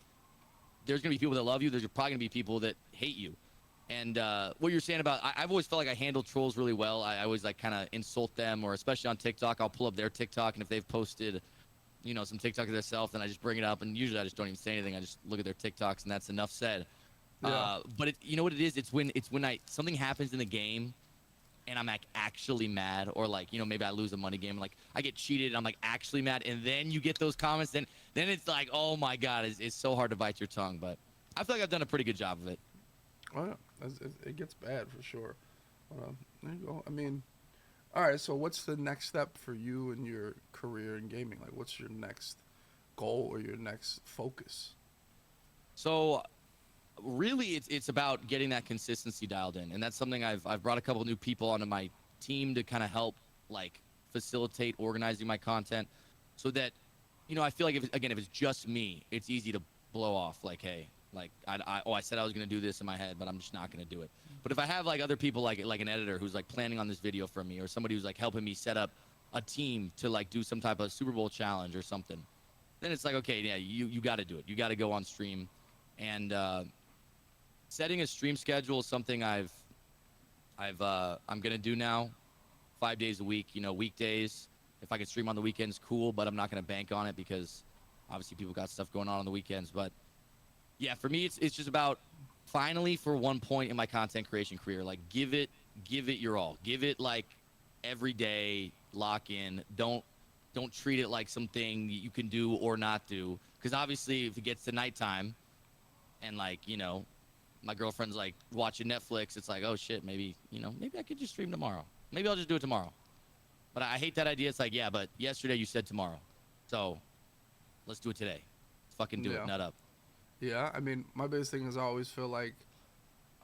there's going to be people that love you. There's probably going to be people that hate you. And what you're saying about, I've always felt like I handle trolls really well. I always like kind of insult them, or especially on TikTok, I'll pull up their TikTok, and if they've posted, some TikTok of themselves, then I just bring it up. And usually I just don't even say anything. I just look at their TikToks, and that's enough said. Yeah. But you know what it is? It's when something happens in the game, and I'm like actually mad, or like maybe I lose a money game, like I get cheated, and I'm like actually mad, and then you get those comments, then it's like, oh my god, it's so hard to bite your tongue. But I feel like I've done a pretty good job of it. Oh yeah, it gets bad for sure. There you go. I mean, all right. So what's the next step for you in your career in gaming? Like, what's your next goal or your next focus? So Really, it's about getting that consistency dialed in, and that's something I've brought a couple new people onto my team to kind of help like facilitate organizing my content, so that I feel like if it's just me, it's easy to blow off like, hey, like I said I was gonna do this in my head, but I'm just not gonna do it. But if I have like other people like an editor who's like planning on this video for me, or somebody who's like helping me set up a team to like do some type of Super Bowl challenge or something, then it's like, okay, yeah, you got to do it. You got to go on stream, and setting a stream schedule is something I'm gonna do now, 5 days a week. Weekdays. If I can stream on the weekends, cool. But I'm not gonna bank on it because obviously people got stuff going on the weekends. But yeah, for me, it's just about finally for one point in my content creation career, like give it your all. Give it like every day. Lock in. Don't treat it like something you can do or not do. Because obviously, if it gets to nighttime, and like my girlfriend's like watching Netflix, it's like, oh shit, maybe I could just stream tomorrow. Maybe I'll just do it tomorrow. But I hate that idea. It's like, yeah, but yesterday you said tomorrow, so let's do it today. Let's fucking do it. Nut up. Yeah, I mean, my biggest thing is I always feel like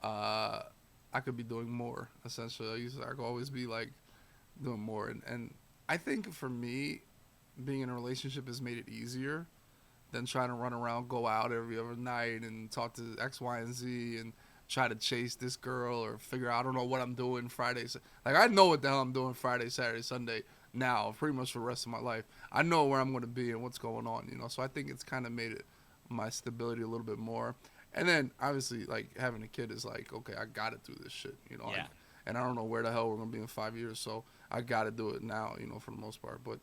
I could be doing more. Essentially, I could always be like doing more, and I think for me, being in a relationship has made it easier than trying to run around, go out every other night and talk to X, Y, and Z and try to chase this girl or figure out, I don't know what I'm doing Friday. Like, I know what the hell I'm doing Friday, Saturday, Sunday now, pretty much for the rest of my life. I know where I'm going to be and what's going on, So I think it's kind of made it my stability a little bit more. And then, obviously, like, having a kid is like, okay, I got to do this shit, Yeah. And I don't know where the hell we're going to be in 5 years, so I got to do it now, for the most part. But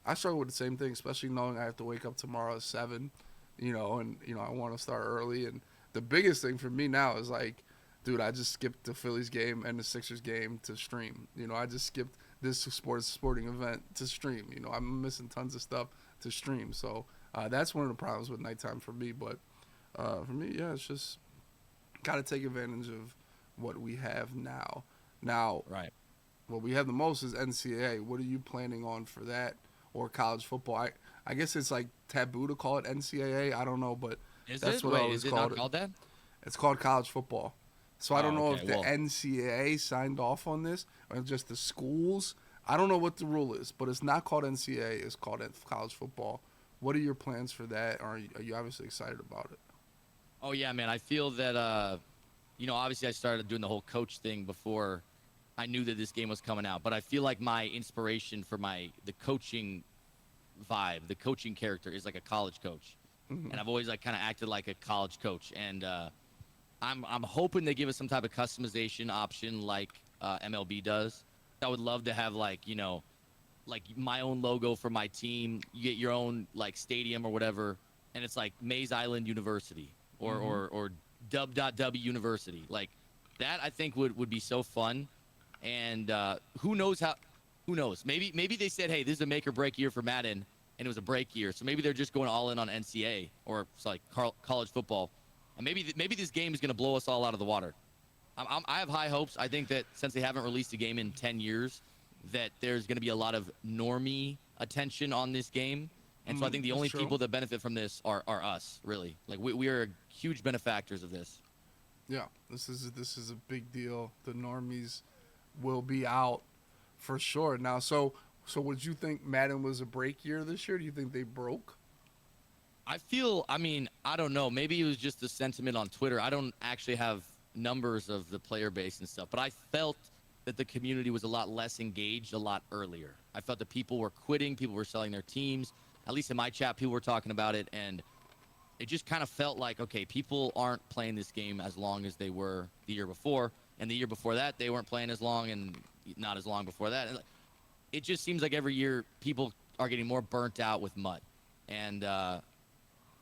I struggle with the same thing, especially knowing I have to wake up tomorrow at 7, and I want to start early. And the biggest thing for me now is like, dude, I just skipped the Phillies game and the Sixers game to stream. I just skipped this sporting event to stream. I'm missing tons of stuff to stream. So that's one of the problems with nighttime for me. But for me, yeah, it's just got to take advantage of what we have now. Now, right. What we have the most is NCAA. What are you planning on for that? Or college football. I guess it's like taboo to call it NCAA. I don't know, but that's what I always call it. Is it not called that? It's called college football. So I don't know if the well, NCAA signed off on this or just the schools. I don't know what the rule is, but it's not called NCAA. It's called college football. What are your plans for that? Are you obviously excited about it? Oh yeah, man. I feel that obviously I started doing the whole coach thing before I knew that this game was coming out, but I feel like my inspiration for the coaching vibe, the coaching character is like a college coach. Mm-hmm. And I've always like kind of acted like a college coach. And I'm hoping they give us some type of customization option like MLB does. I would love to have like my own logo for my team. You get your own like stadium or whatever, and it's like Mayz Island University or Mm-hmm. or Dubby University. Like that I think would be so fun. And who knows? Maybe they said, hey, this is a make or break year for Madden, and it was a break year. So maybe they're just going all in on NCAA or it's like college football, and maybe this game is going to blow us all out of the water. I have high hopes. I think that since they haven't released a game in 10 years, that there's going to be a lot of normie attention on this game. And so I think the only people that benefit from this are us, really. Like we are huge benefactors of this. Yeah, this is a big deal. The normies will be out for sure. Now, so would you think Madden was a break year this year? Do you think they broke? I don't know. Maybe it was just the sentiment on Twitter. I don't actually have numbers of the player base and stuff, but I felt that the community was a lot less engaged a lot earlier. I felt that people were quitting, people were selling their teams. At least in my chat, people were talking about it, and it just kind of felt like, okay, people aren't playing this game as long as they were the year before, and the year before that, they weren't playing as long, and not as long before that. And it just seems like every year people are getting more burnt out with MUT, and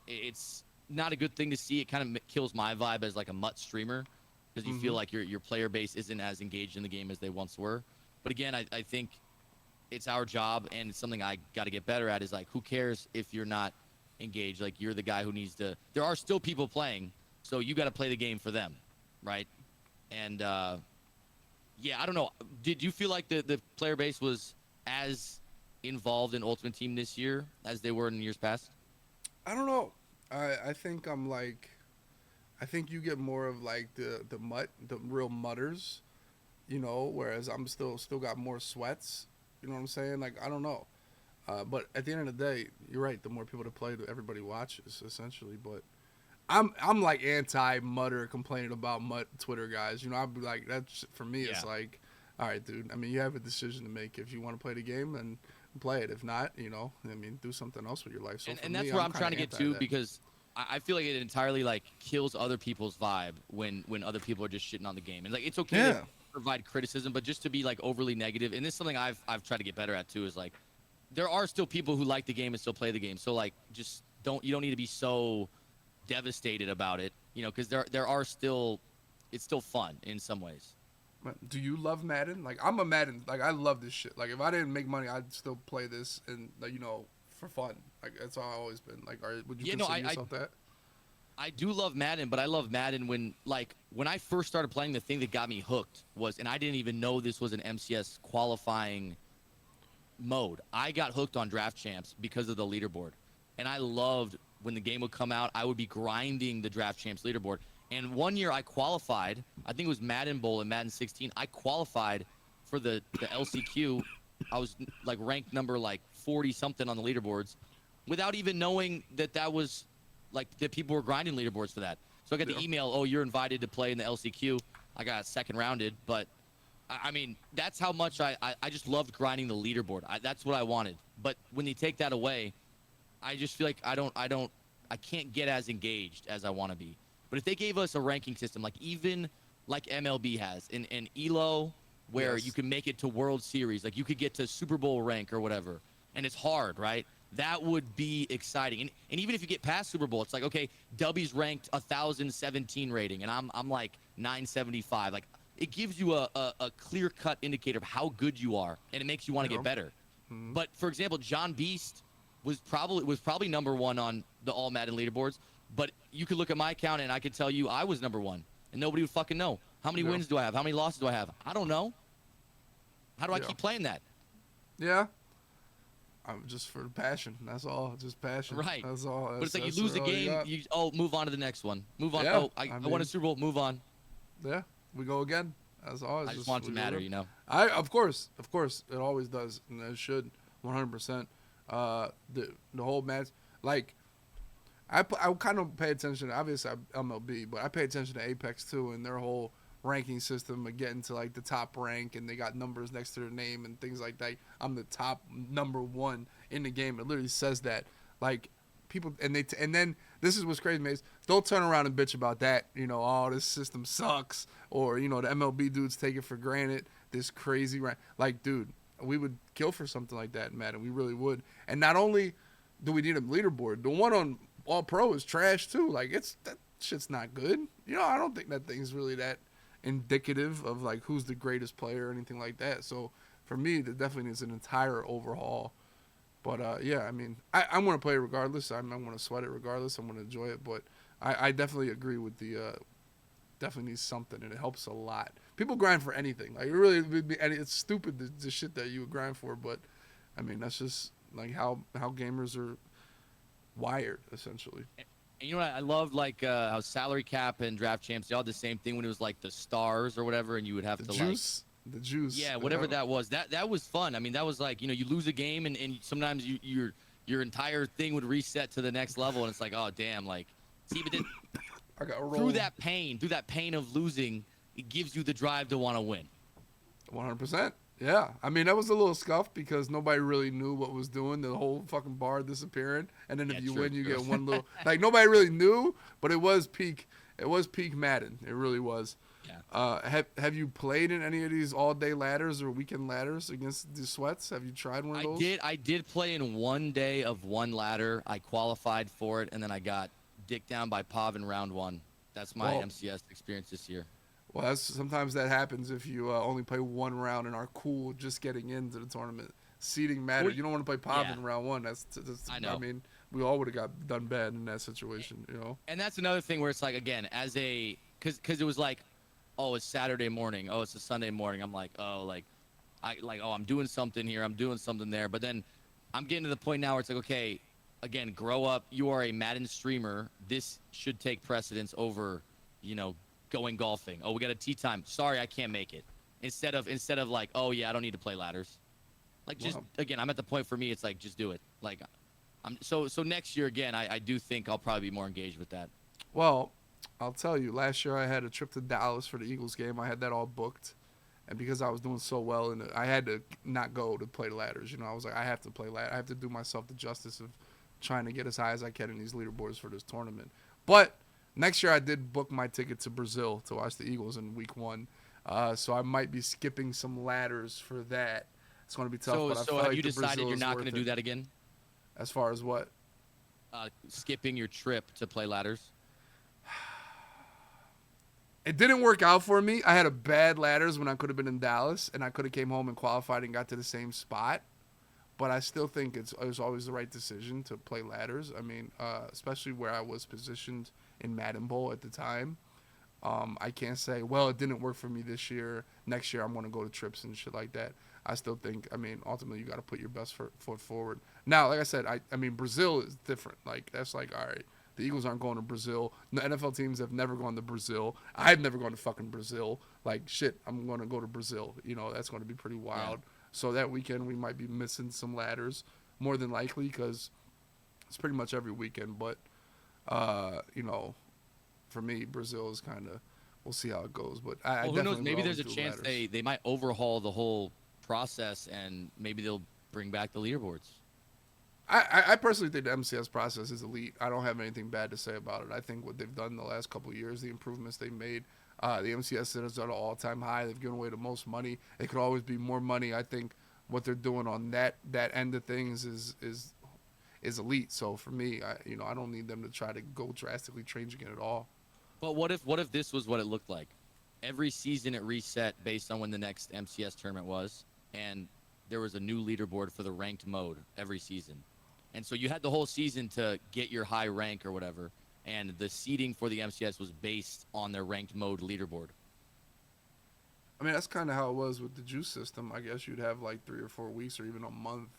it's not a good thing to see. It kind of kills my vibe as like a MUT streamer, because you feel like your player base isn't as engaged in the game as they once were. But again, I think it's our job, and it's something I got to get better at, is like, who cares if you're not engaged? Like, you're the guy who needs to. There are still people playing, so you got to play the game for them, right? And yeah, I don't know. Did you feel like the player base was as involved in Ultimate Team this year as they were in years past? I don't know. I think I'm like I think you get more of like the real mutters, whereas I'm still got more sweats. You know what I'm saying? Like I don't know. But at the end of the day, you're right. The more people to play, everybody watches essentially. But I'm like anti mutter complaining about Twitter guys. I'd be like that's for me. Yeah. It's like, all right, dude. I mean, you have a decision to make. If you want to play the game, then play it. If not, I mean, do something else with your life. So And that's me, where I'm I'm kind trying of to get anti to that. because I feel like it entirely like kills other people's vibe when other people are just shitting on the game. And like it's okay to Yeah. provide criticism, but just to be like overly negative, and this is something I've tried to get better at too, is like there are still people who like the game and still play the game. So like just you don't need to be so devastated about it, because there are still it's still fun in some ways. Do you love Madden? Like I'm a Madden. Like I love this shit. Like if I didn't make money, I'd still play this and like, for fun. Like that's how I've always been. Like, would you Yeah, no, consider yourself that? I do love Madden, but I love Madden when I first started playing, the thing that got me hooked was, and I didn't even know this was an MCS qualifying mode. I got hooked on Draft Champs because of the leaderboard. And I loved when the game would come out, I would be grinding the Draft Champs leaderboard. And one year I qualified, I think it was Madden Bowl in Madden 16. I qualified for the LCQ. I was like ranked number like 40 something on the leaderboards without even knowing that was like that people were grinding leaderboards for that. So I got the email, oh, you're invited to play in the LCQ. I got second rounded, but I mean, that's how much I just loved grinding the leaderboard. That's what I wanted. But when they take that away, I just feel like I can't get as engaged as I want to be. But if they gave us a ranking system, like even like MLB has, an ELO where Yes. you can make it to World Series, like you could get to Super Bowl rank or whatever, and it's hard, right? That would be exciting. And even if you get past Super Bowl, it's like, okay, Dubby's ranked 1,017 rating, and I'm like 975. Like it gives you a clear-cut indicator of how good you are, and it makes you want to get better. Mm-hmm. But for example, John Beast was probably number one on the All Madden leaderboards. But you could look at my account, and I could tell you I was number one, and nobody would fucking know. How many wins do I have? How many losses do I have? I don't know. How do I keep playing that? Yeah. I'm just for passion. That's all. Just passion. Right. That's all. But it's like you lose a game, move on to the next one. Move on. Yeah, Oh, I won a Super Bowl. Move on. Yeah. We go again. That's all. I just want it to matter, Of course, it always does, and it should, 100%. The whole match, like, I kind of pay attention. Obviously, I'm MLB, but I pay attention to Apex too, and their whole ranking system of getting to like the top rank, and they got numbers next to their name and things like that. I'm the top number one in the game. It literally says that. Like people, and then this is what's crazy, Mayz. Don't turn around and bitch about that. Oh, this system sucks, or the MLB dudes take it for granted. This crazy rank, like, dude, we would kill for something like that, Madden. We really would. And not only do we need a leaderboard, the one on All Pro is trash too. Like that shit's not good. I don't think that thing's really that indicative of like who's the greatest player or anything like that. So for me, that definitely needs an entire overhaul. But yeah, I mean, I'm gonna play it regardless. I'm gonna sweat it regardless. I'm gonna enjoy it. But I definitely agree with the definitely needs something, and it helps a lot. People grind for anything. Like it really would be, and it's stupid the shit that you would grind for, but I mean that's just like how gamers are wired essentially. And you know what? I loved like how salary cap and draft champs, they all had the same thing when it was like the stars or whatever, and you would have The to juice. The juice. yeah, whatever that was. That was fun. I mean, that was like, you lose a game and sometimes your entire thing would reset to the next level, and it's like, oh damn, like see, but then I got rolled. through that pain of losing, it gives you the drive to want to win. 100%. Yeah, I mean that was a little scuff because nobody really knew what was doing. The whole fucking bar disappearing, and then if you win, you get one little like nobody really knew, but it was peak. It was peak Madden. It really was. Yeah. Have you played in any of these all day ladders or weekend ladders against the sweats? Have you tried one of those? I did play in one day of one ladder. I qualified for it, and then I got dicked down by Pav in round one. That's my MCS experience this year. Well, sometimes that happens if you only play one round and are cool just getting into the tournament. Seeding matters. You don't want to play Pav in round one. That's I know. I mean, we all would have got done bad in that situation, And that's another thing where it's like, again, because it was like, oh, it's Saturday morning. Oh, it's a Sunday morning. I'm like, oh, I'm doing something here. I'm doing something there. But then I'm getting to the point now where it's like, okay, again, grow up. You are a Madden streamer. This should take precedence over going golfing. Oh, we got a tee time. Sorry, I can't make it. Instead of like, oh yeah, I don't need to play ladders. Like just Wow. again, I'm at the point for me. It's like just do it. Like, so next year again, I do think I'll probably be more engaged with that. Well, I'll tell you, last year I had a trip to Dallas for the Eagles game. I had that all booked. And because I was doing so well, and I had to not go to play ladders, I was like, I have to play ladder. I have to do myself the justice of trying to get as high as I can in these leaderboards for this tournament. But next year I did book my ticket to Brazil to watch the Eagles in week 1. So I might be skipping some ladders for that. It's going to be tough, So but I so feel have like you the decided Brazil you're is not worth going to do it. that again? As far as what? Skipping your trip to play ladders? It didn't work out for me. I had a bad ladders when I could have been in Dallas, and I could have came home and qualified and got to the same spot. But I still think it was always the right decision to play ladders. I mean, especially where I was positioned in Madden Bowl at the time. I can't say, well, it didn't work for me this year. Next year, I'm going to go to trips and shit like that. I still think, I mean, ultimately, you got to put your best foot forward. Now, like I said, I mean, Brazil is different. Like, that's like, all right, the Eagles aren't going to Brazil. The NFL teams have never gone to Brazil. I've never gone to fucking Brazil. Like, shit, I'm going to go to Brazil. That's going to be pretty wild. Yeah. So that weekend, we might be missing some ladders, more than likely, because it's pretty much every weekend. But, for me, Brazil is kind of, we'll see how it goes. But I Well, who knows? definitely Maybe will there's a always do chance ladders. they might overhaul the whole process and maybe they'll bring back the leaderboards. I personally think the MCS process is elite. I don't have anything bad to say about it. I think what they've done the last couple of years, the improvements they've made, the MCS is at an all-time high. They've given away the most money. It could always be more money. I think what they're doing on that end of things is elite. So for me, I don't need them to try to go drastically changing it at all. But what if this was what it looked like? Every season it reset based on when the next MCS tournament was, and there was a new leaderboard for the ranked mode every season. And so you had the whole season to get your high rank or whatever, and the seeding for the MCS was based on their ranked mode leaderboard. I mean, that's kind of how it was with the juice system. I guess you'd have like 3 or 4 weeks or even a month,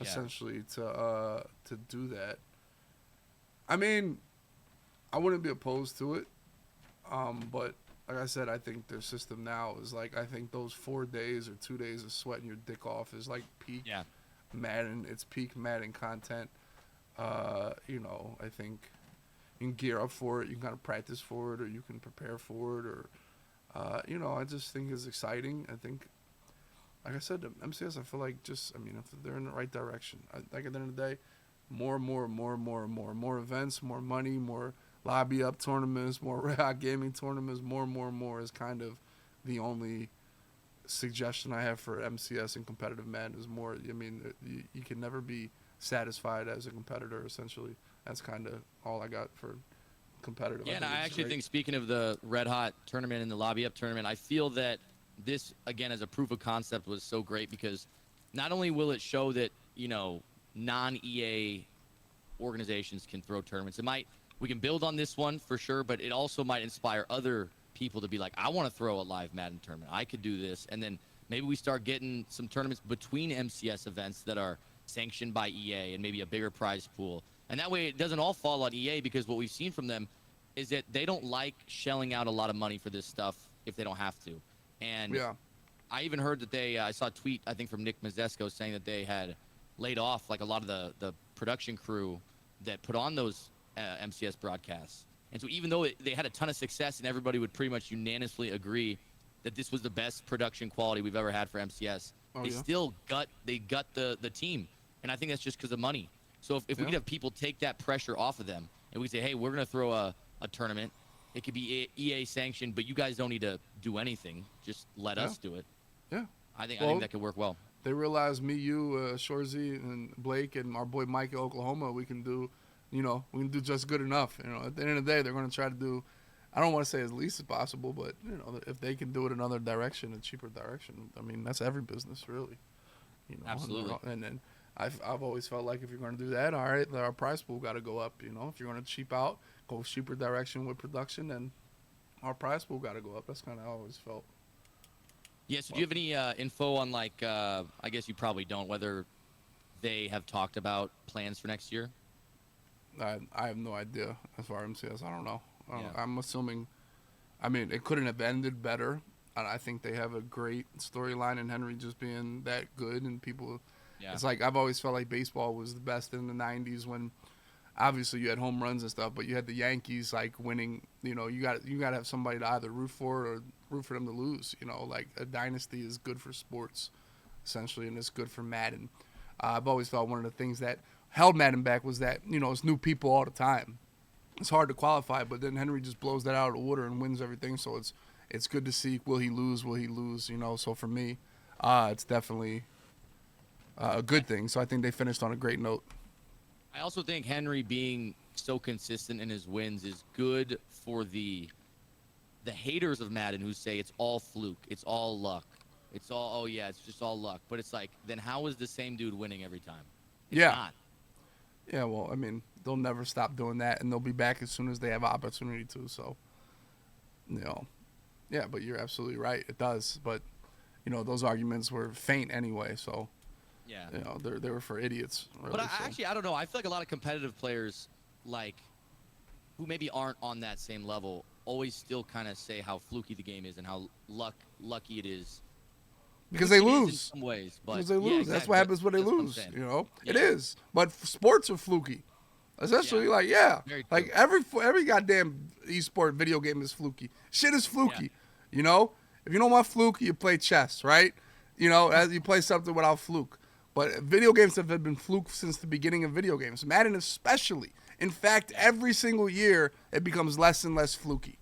Yeah. essentially, to do that. I mean, I wouldn't be opposed to it, but like I said, I think their system now is like I think those 4 days or 2 days of sweating your dick off is like peak Yeah. Madden. It's peak Madden content. I think you can gear up for it. You can kind of practice for it, or you can prepare for it, or I just think it's exciting. I think, like I said, the MCS. I feel like if they're in the right direction, like at the end of the day, more events, more money, more lobby up tournaments, more red hot gaming tournaments, more is kind of the only suggestion I have for MCS and competitive Madden is more. I mean, you can never be satisfied as a competitor. Essentially, that's kind of all I got for competitive. Yeah, and I it's actually great. think speaking of the Red Hot tournament and the Lobby Up tournament, I feel that this again as a proof of concept was so great because not only will it show that non-EA organizations can throw tournaments, we can build on this one for sure, but it also might inspire other people to be like, I want to throw a live Madden tournament. I could do this, and then maybe we start getting some tournaments between MCS events that are sanctioned by EA and maybe a bigger prize pool. And that way it doesn't all fall on EA because what we've seen from them is that they don't like shelling out a lot of money for this stuff if they don't have to. And Yeah. I even heard that I saw a tweet, I think from Nick Mazesco saying that they had laid off like a lot of the production crew that put on those MCS broadcasts. And so even though they had a ton of success and everybody would pretty much unanimously agree that this was the best production quality we've ever had for MCS, Oh, they yeah. still gut the team. And I think that's just because of money. So if we Yeah. could have people take that pressure off of them and we say, hey, we're going to throw a tournament. It could be EA sanctioned, but you guys don't need to do anything. Just let Yeah. us do it. Yeah. I think Well, that could work well. They realize me, you, Shorzy, and Blake, and our boy Mike in Oklahoma, we can do just good enough. At the end of the day, they're going to try to do, I don't want to say as least as possible, but, if they can do it another direction, a cheaper direction, I mean, that's every business, really. Absolutely. And then I've always felt like if you're going to do that, all right, our price pool got to go up. If you're going to cheap out, go cheaper direction with production, then our price pool got to go up. That's kind of how I always felt. Yeah, so do you have any info on, I guess you probably don't, whether they have talked about plans for next year? I have no idea as far as MCS. I don't know. I'm assuming. I mean, it couldn't have ended better. And I think they have a great storyline in Henry just being that good, and people. Yeah. It's like I've always felt like baseball was the best in the '90s when, obviously, you had home runs and stuff, but you had the Yankees like winning. You got to have somebody to either root for or root for them to lose. Like a dynasty is good for sports, essentially, and it's good for Madden. I've always felt one of the things that held Madden back was that it's new people all the time. It's hard to qualify, but then Henry just blows that out of the water and wins everything. So it's good to see. Will he lose? Will he lose? So for me, it's definitely a good thing. So I think they finished on a great note. I also think Henry being so consistent in his wins is good for the haters of Madden who say it's all fluke, it's all luck, it's all it's just all luck. But it's like, then how is the same dude winning every time? It's not. Yeah, well, I mean, they'll never stop doing that, and they'll be back as soon as they have opportunity to. So, yeah, but you're absolutely right. It does, but those arguments were faint anyway. So, yeah, they were for idiots. Really, but I don't know. I feel like a lot of competitive players, like who maybe aren't on that same level, always still kind of say how fluky the game is and how lucky it is. Because they lose. In some ways, but because they lose. Yeah, exactly. That's what happens when they lose. Yeah. It is. But sports are fluky. Essentially, like every goddamn esport video game is fluky. Shit is fluky. Yeah. If you don't want fluke, you play chess, right? As you play something without fluke. But video games have been fluke since the beginning of video games. Madden especially. In fact, every single year it becomes less and less fluky.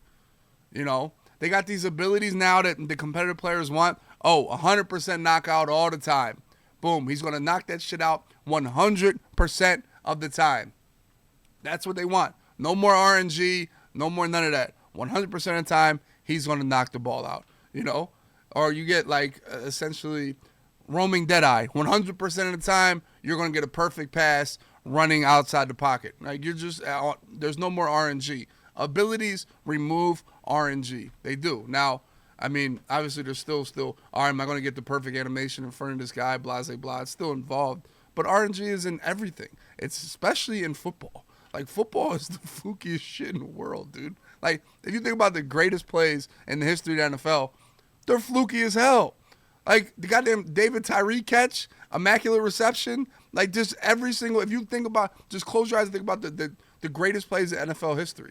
They got these abilities now that the competitive players want. 100% knockout all the time. Boom. He's going to knock that shit out 100% of the time. That's what they want. No more RNG. No more none of that. 100% of the time, he's going to knock the ball out. Or you get like essentially roaming deadeye. 100% of the time, you're going to get a perfect pass running outside the pocket. Like you're just there's no more RNG. Abilities remove RNG. They do. Now, I mean, obviously there's still, all right, am I going to get the perfect animation in front of this guy, blah, blah, blah. It's still involved. But RNG is in everything. It's especially in football. Like, football is the flukiest shit in the world, dude. Like, if you think about the greatest plays in the history of the NFL, they're fluky as hell. Like, the goddamn David Tyree catch, immaculate reception, like, just every single, if you think about, just close your eyes and think about the greatest plays in NFL history.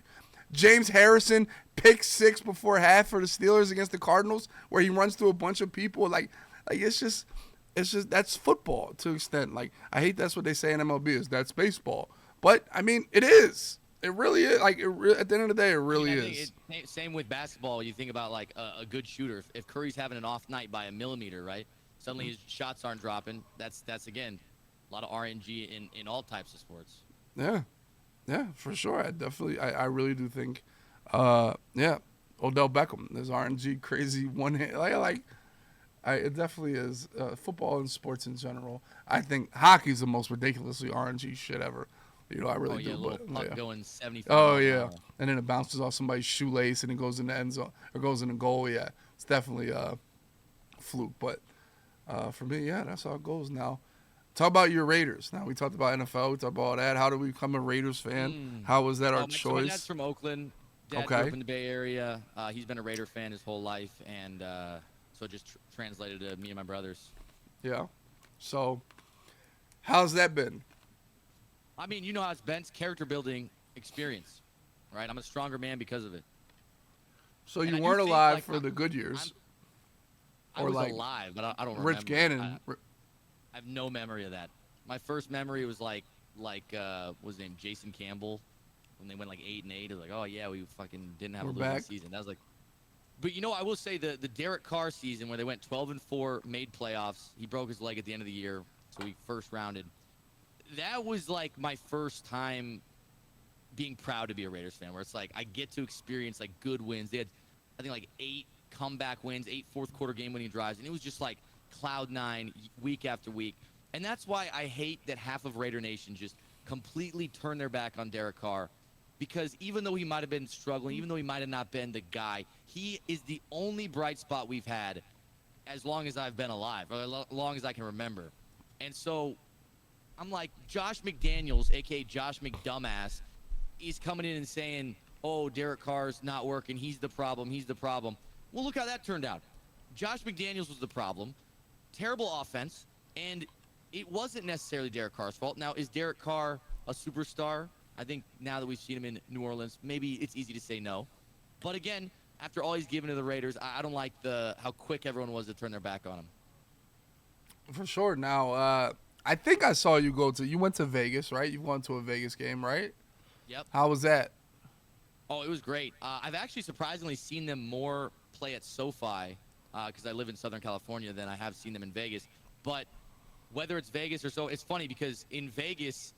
James Harrison pick 6 before half for the Steelers against the Cardinals, where he runs through a bunch of people. Like it's just that's football to an extent. Like, I hate that's what they say in MLB is that's baseball, but I mean it is. It really is. Like at the end of the day, it really is. Same with basketball. You think about like a good shooter. If Curry's having an off night by a millimeter, right? Suddenly his shots aren't dropping. That's again a lot of RNG in all types of sports. Yeah. Yeah, for sure. I really do think, Odell Beckham. There's RNG, crazy one hit. It definitely is. Football and sports in general. I think hockey's the most ridiculously RNG shit ever. I really do. A little puck going 75. Oh yeah, and then it bounces off somebody's shoelace and it goes in the end zone or goes in the goal. Yeah, it's definitely a fluke. But for me, yeah, that's how it goes now. Talk about your Raiders. Now, we talked about NFL. We talked about all that. How did we become a Raiders fan? How was that our choice? My dad's from Oakland. Dad grew up in the Bay Area. He's been a Raider fan his whole life, and so it just translated to me and my brothers. Yeah. So, how's that been? I mean, how it's been. It's character building experience, right? I'm a stronger man because of it. So you weren't alive for the good years? I was alive, but I don't remember. Rich Gannon. I have no memory of that. My first memory was like what was his name, Jason Campbell, when they went like 8-8. It was like, oh yeah, we fucking didn't have a losing season. That was like, but I will say the Derek Carr season where they went 12-4, made playoffs. He broke his leg at the end of the year, so we first rounded. That was like my first time being proud to be a Raiders fan, where it's like I get to experience like good wins. They had, I think, like 8 comeback wins, 8 fourth quarter game winning drives, and it was just like cloud 9 week after week. And that's why I hate that half of Raider Nation just completely turned their back on Derek Carr, because even though he might have been struggling, even though he might have not been the guy, he is the only bright spot we've had as long as I've been alive, or as long as I can remember. And so I'm like, Josh McDaniels, a.k.a. Josh McDumbass, he's coming in and saying, oh, Derek Carr's not working. He's the problem. He's the problem. Well, look how that turned out. Josh McDaniels was the problem. Terrible offense. And it wasn't necessarily Derek Carr's fault. Now, is Derek Carr a superstar? I think now that we've seen him in New Orleans, maybe it's easy to say no. But again, after all he's given to the Raiders, I don't like how quick everyone was to turn their back on him. For sure. Now, I think I saw you went to Vegas, right? You went to a Vegas game, right? Yep. How was that? Oh, it was great. I've actually surprisingly seen them more play at SoFi because I live in Southern California than I have seen them in Vegas. But whether it's Vegas or so, it's funny because in Vegas,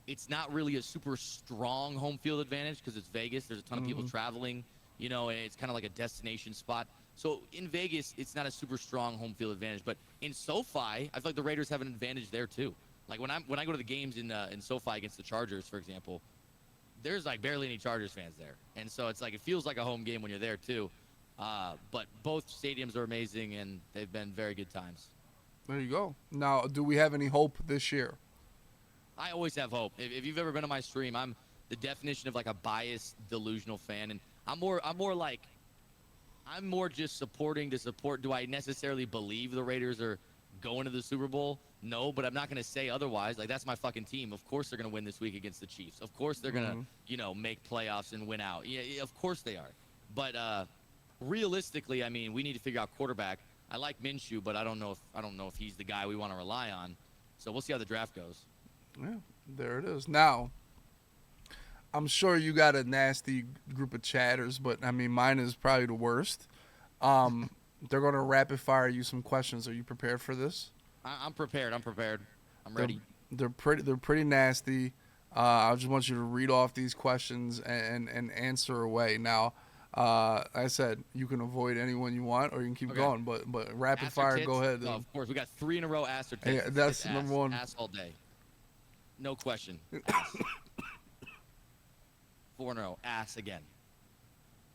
it's not really a super strong home field advantage because it's Vegas. There's a ton of people traveling, and it's kind of like a destination spot. So in Vegas, it's not a super strong home field advantage. But in SoFi, I feel like the Raiders have an advantage there too. Like when I go to the games in SoFi against the Chargers, for example, there's like barely any Chargers fans there, and so it's like it feels like a home game when you're there too. But both stadiums are amazing, and they've been very good times. There you go. Now, do we have any hope this year? I always have hope. If you've ever been on my stream, I'm the definition of like a biased, delusional fan, and I'm more just supporting to support. Do I necessarily believe the Raiders are going to the Super Bowl? No, but I'm not going to say otherwise. Like, that's my fucking team. Of course they're going to win this week against the Chiefs. Of course they're going to, make playoffs and win out. Yeah, of course they are. But realistically, I mean, we need to figure out quarterback. I like Minshew, but I don't know if he's the guy we want to rely on. So we'll see how the draft goes. Yeah, there it is. Now, I'm sure you got a nasty group of chatters, but I mean, mine is probably the worst. They're going to rapid fire you some questions. Are you prepared for this? I'm prepared. I'm ready. They're pretty nasty. I just want you to read off these questions and answer away. Now, I said you can avoid anyone you want, or you can keep going. But rapid Ass or fire, tits? go ahead. Oh, of course, we got 3 in a row. Ass or tits? Yeah, that's It's number ass. one. Ass all day. No question. Ass. 4 in a row. Ass again.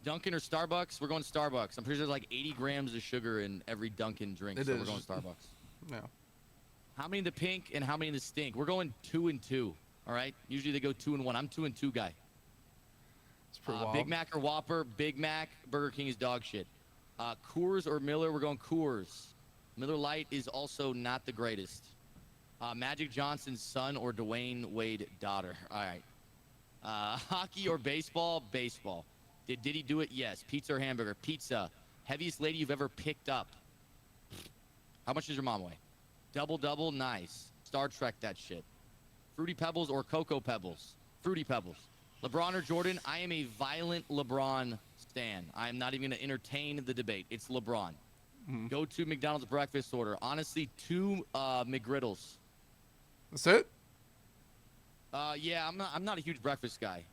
Dunkin' or Starbucks? We're going Starbucks. I'm pretty sure there's like 80 grams of sugar in every Dunkin' drink, so we're going Starbucks. Yeah. How many in the pink and how many in the stink? We're going 2 and 2. All right. Usually they go 2 and 1. I'm 2 and 2 guy. It's pretty wild. Big Mac or Whopper? Big Mac. Burger King is dog shit. Coors or Miller? We're going Coors. Miller Lite is also not the greatest. Magic Johnson's son or Dwayne Wade daughter? All right. Hockey or baseball? Baseball. Did he do it? Yes. Pizza or hamburger? Pizza. Heaviest lady you've ever picked up? How much does your mom weigh? Double. Nice. Star Trek that shit. Fruity Pebbles or Cocoa Pebbles? Fruity Pebbles. LeBron or Jordan? I am a violent LeBron stan. I am not even going to entertain the debate. It's LeBron. Go to McDonald's breakfast order. Honestly, 2 McGriddles. That's it? Yeah, I'm not a huge breakfast guy.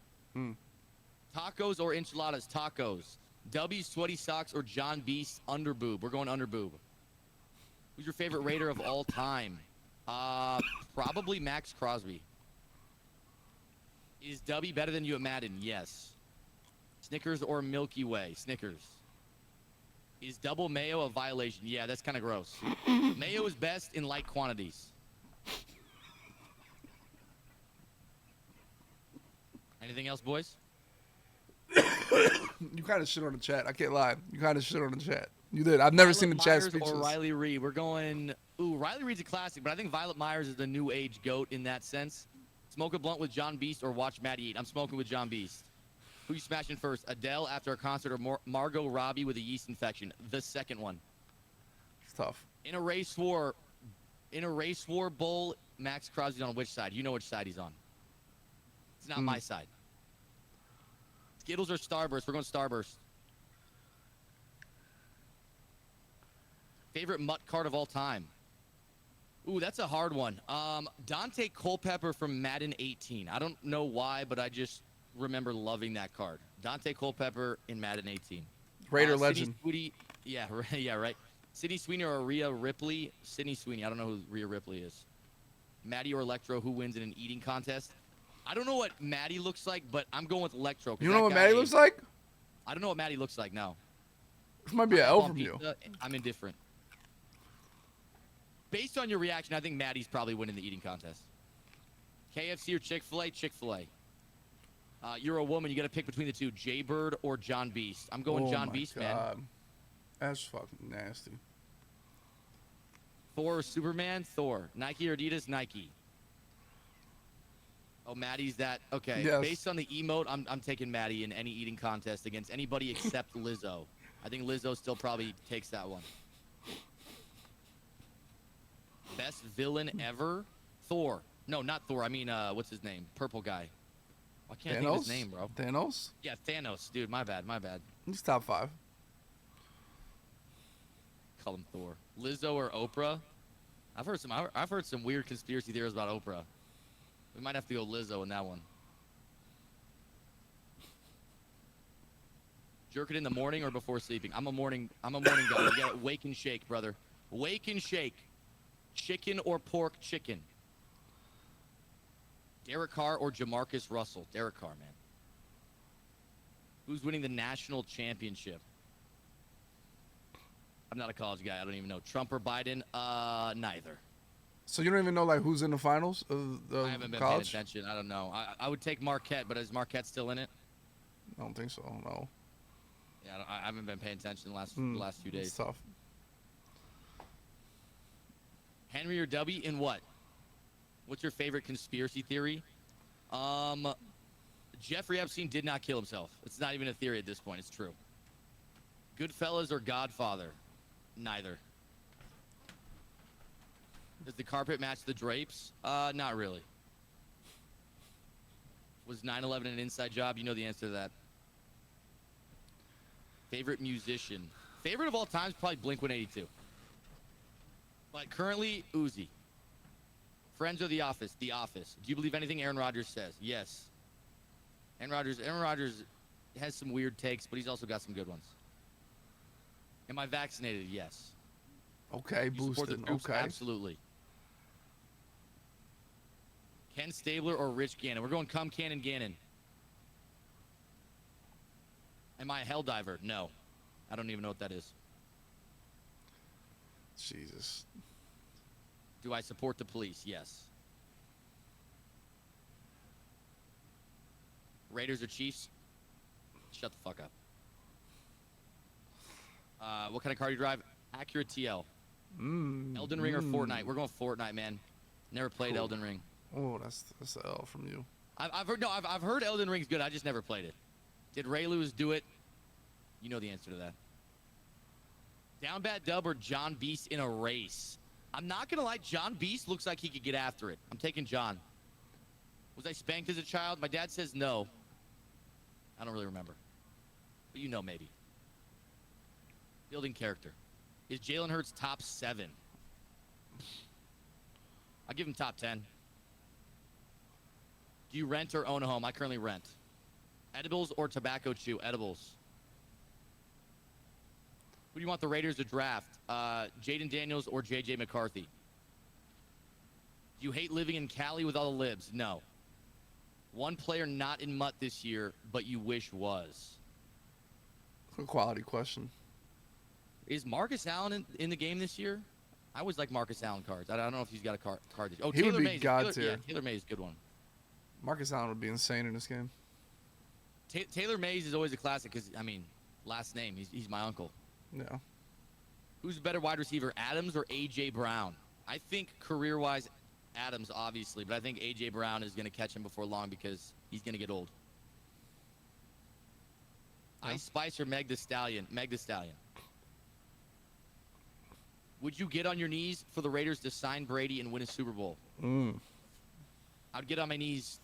Tacos or enchiladas? Tacos. Dubby, sweaty socks, or John Beast underboob? We're going underboob. Who's your favorite Raider of all time? Probably Max Crosby. Is Dubby better than you at Madden? Yes. Snickers or Milky Way? Snickers. Is double mayo a violation? Yeah, that's kind of gross. Mayo is best in light quantities. Anything else, boys? You kind of shit on the chat. I can't lie. You kind of shit on the chat. You did. I've never seen the chat speeches. Or Riley Reid? We're going. Ooh, Riley Reid's a classic, but I think Violet Myers is the new age GOAT in that sense. Smoke a blunt with John Beast or watch Maddie eat. I'm smoking with John Beast. Who you smashing first? Adele after a concert or Margot Robbie with a yeast infection? The second one. It's tough. In a race war bowl, Max Crosby's on which side? You know which side he's on. It's not my side. Skittles or Starburst? We're going Starburst. Favorite mutt card of all time? Ooh, that's a hard one. Dante Culpepper from Madden 18. I don't know why, but I just remember loving that card. Dante Culpepper in Madden 18. Raider legend. Sweeney, yeah, right. Sydney Sweeney or Rhea Ripley? Sydney Sweeney. I don't know who Rhea Ripley is. Maddie or Electro? Who wins in an eating contest? I don't know what Maddie looks like, but I'm going with Electro. You know what Maddie looks like? I don't know what Maddie looks like, no. This might be an L from you. I'm indifferent. Based on your reaction, I think Maddie's probably winning the eating contest. KFC or Chick-fil-A? Chick-fil-A. You're a woman. You got to pick between the two, Jaybird or John Beast. I'm going John Beast, God. man. That's fucking nasty. Thor or Superman? Thor. Nike or Adidas? Nike. Oh, Maddie's that. Okay. Yes. Based on the emote, I'm taking Maddie in any eating contest against anybody except Lizzo. I think Lizzo still probably takes that one. Best villain ever? Thor. No, not Thor. I mean, what's his name? Purple guy. I can't think of his name, bro. Thanos? Yeah, Thanos. Dude, my bad. He's top 5. Call him Thor. Lizzo or Oprah? I've heard some weird conspiracy theories about Oprah. We might have to go Lizzo in that one. Jerk it in the morning or before sleeping? I'm a morning guy. You gotta wake and shake, brother. Wake and shake. Chicken or pork chicken? Derek Carr or Jamarcus Russell? Derek Carr, man. Who's winning the national championship? I'm not a college guy. I don't even know. Trump or Biden? Neither. So you don't even know like who's in the finals of I haven't been college? paying attention. I don't know. I would take Marquette, but is Marquette still in it? I don't think so. No. Yeah, I haven't been paying attention the last few days. It's tough. Henry or Dubby in what? What's your favorite conspiracy theory? Jeffrey Epstein did not kill himself. It's not even a theory at this point. It's true. Goodfellas or Godfather? Neither. Does the carpet match the drapes? Not really. Was 9/11 an inside job? You know the answer to that. Favorite musician? Favorite of all time is probably Blink-182. But currently, Uzi. Friends or The Office? The Office. Do you believe anything Aaron Rodgers says? Yes. Aaron Rodgers has some weird takes, but he's also got some good ones. Am I vaccinated? Yes. Okay, You support the boosted. troops? Okay. Absolutely. Ken Stabler or Rich Gannon? We're going come Cannon Gannon. Am I a hell diver? No. I don't even know what that is. Jesus. Do I support the police? Yes. Raiders or Chiefs? Shut the fuck up. What kind of car do you drive? Acura TL. Elden Ring or Fortnite? We're going Fortnite, man. Never played Cool. Elden Ring. Oh, that's the L from you. I've heard Elden Ring's good. I just never played it. Did Ray Lewis do it? You know the answer to that. Down bad dub or John Beast in a race? I'm not gonna lie, John Beast looks like he could get after it. I'm taking John. Was I spanked as a child? My dad says no. I don't really remember. But you know maybe. Building character. Is Jalen Hurts top 7? I'll give him top 10. Do you rent or own a home? I currently rent. Edibles or tobacco chew? Edibles. Who do you want the Raiders to draft? Jaden Daniels or J.J. McCarthy? Do you hate living in Cali with all the libs? No. One player not in MUT this year, but you wish was. A quality question. Is Marcus Allen in the game this year? I always like Marcus Allen cards. I don't know if he's got a card this year. Oh, He would Taylor be Mayz. God tier. Yeah, Taylor Mayz, good one. Marcus Allen would be insane in this game. Taylor Mayz is always a classic because, I mean, last name. He's my uncle. Yeah. Who's a better wide receiver, Adams or A.J. Brown? I think career-wise, Adams, obviously, but I think A.J. Brown is going to catch him before long because he's going to get old. Yeah. Ice Spice or Meg the Stallion? Meg the Stallion. Would you get on your knees for the Raiders to sign Brady and win a Super Bowl? I'd get on my knees.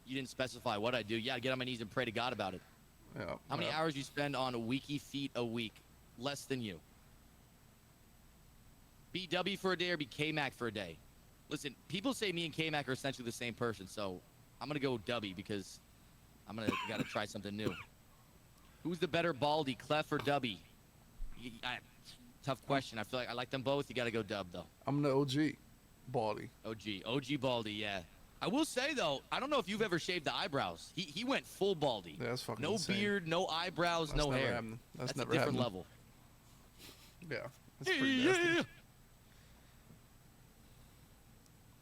You didn't specify what I'd do. Yeah, I'd get on my knees and pray to God about it. Yeah. How many hours you spend on Wiki Feet a week? Less than you. Be W for a day or be K-Mac for a day? Listen, people say me and K-Mac are essentially the same person, so I'm going to go W because got to try something new. Who's the better Baldy, Clef or Dubby? Tough question. I feel like I like them both. You got to go Dub, though. I'm the OG. Baldy. OG Baldy, yeah. I will say, though, I don't know if you've ever shaved the eyebrows. He went full Baldy. Yeah, that's fucking no insane. beard, no eyebrows, That's no never hair. happening. That's never a different happening. level. Yeah. That's pretty nasty.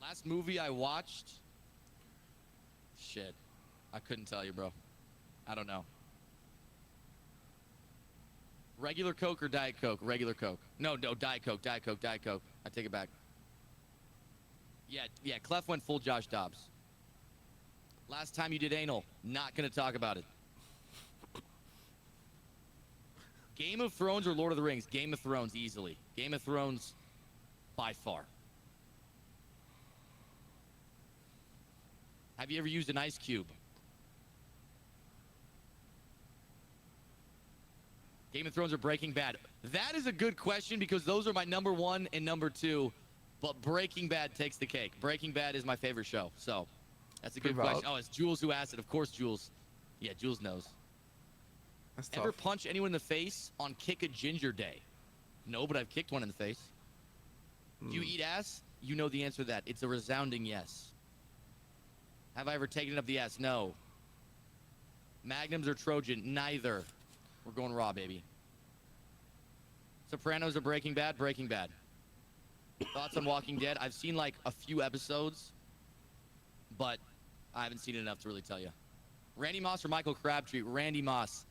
Last movie I watched. Shit. I couldn't tell you, bro. I don't know. Regular Coke or Diet Coke? Regular Coke. No, Diet Coke, Diet Coke, Diet Coke. I take it back. Yeah, Clef went full Josh Dobbs. Last time you did anal, not gonna talk about it. Game of Thrones or Lord of the Rings? Game of Thrones, easily. Game of Thrones, by far. Have you ever used an ice cube? Game of Thrones or Breaking Bad? That is a good question because those are my number 1 and number 2, but Breaking Bad takes the cake. Breaking Bad is my favorite show, so that's a good question. Oh, it's Jules who asked it. Of course, Jules. Yeah, Jules knows. That's Ever tough. punch anyone in the face on Kick a Ginger Day? No, but I've kicked one in the face. Do you eat ass? You know the answer to that. It's a resounding yes. Have I ever taken it up the ass? No. Magnums or Trojan? Neither. We're going raw, baby. Sopranos or Breaking Bad? Breaking Bad. Thoughts on Walking Dead? I've seen like a few episodes, but I haven't seen enough to really tell you. Randy Moss or Michael Crabtree? Randy Moss.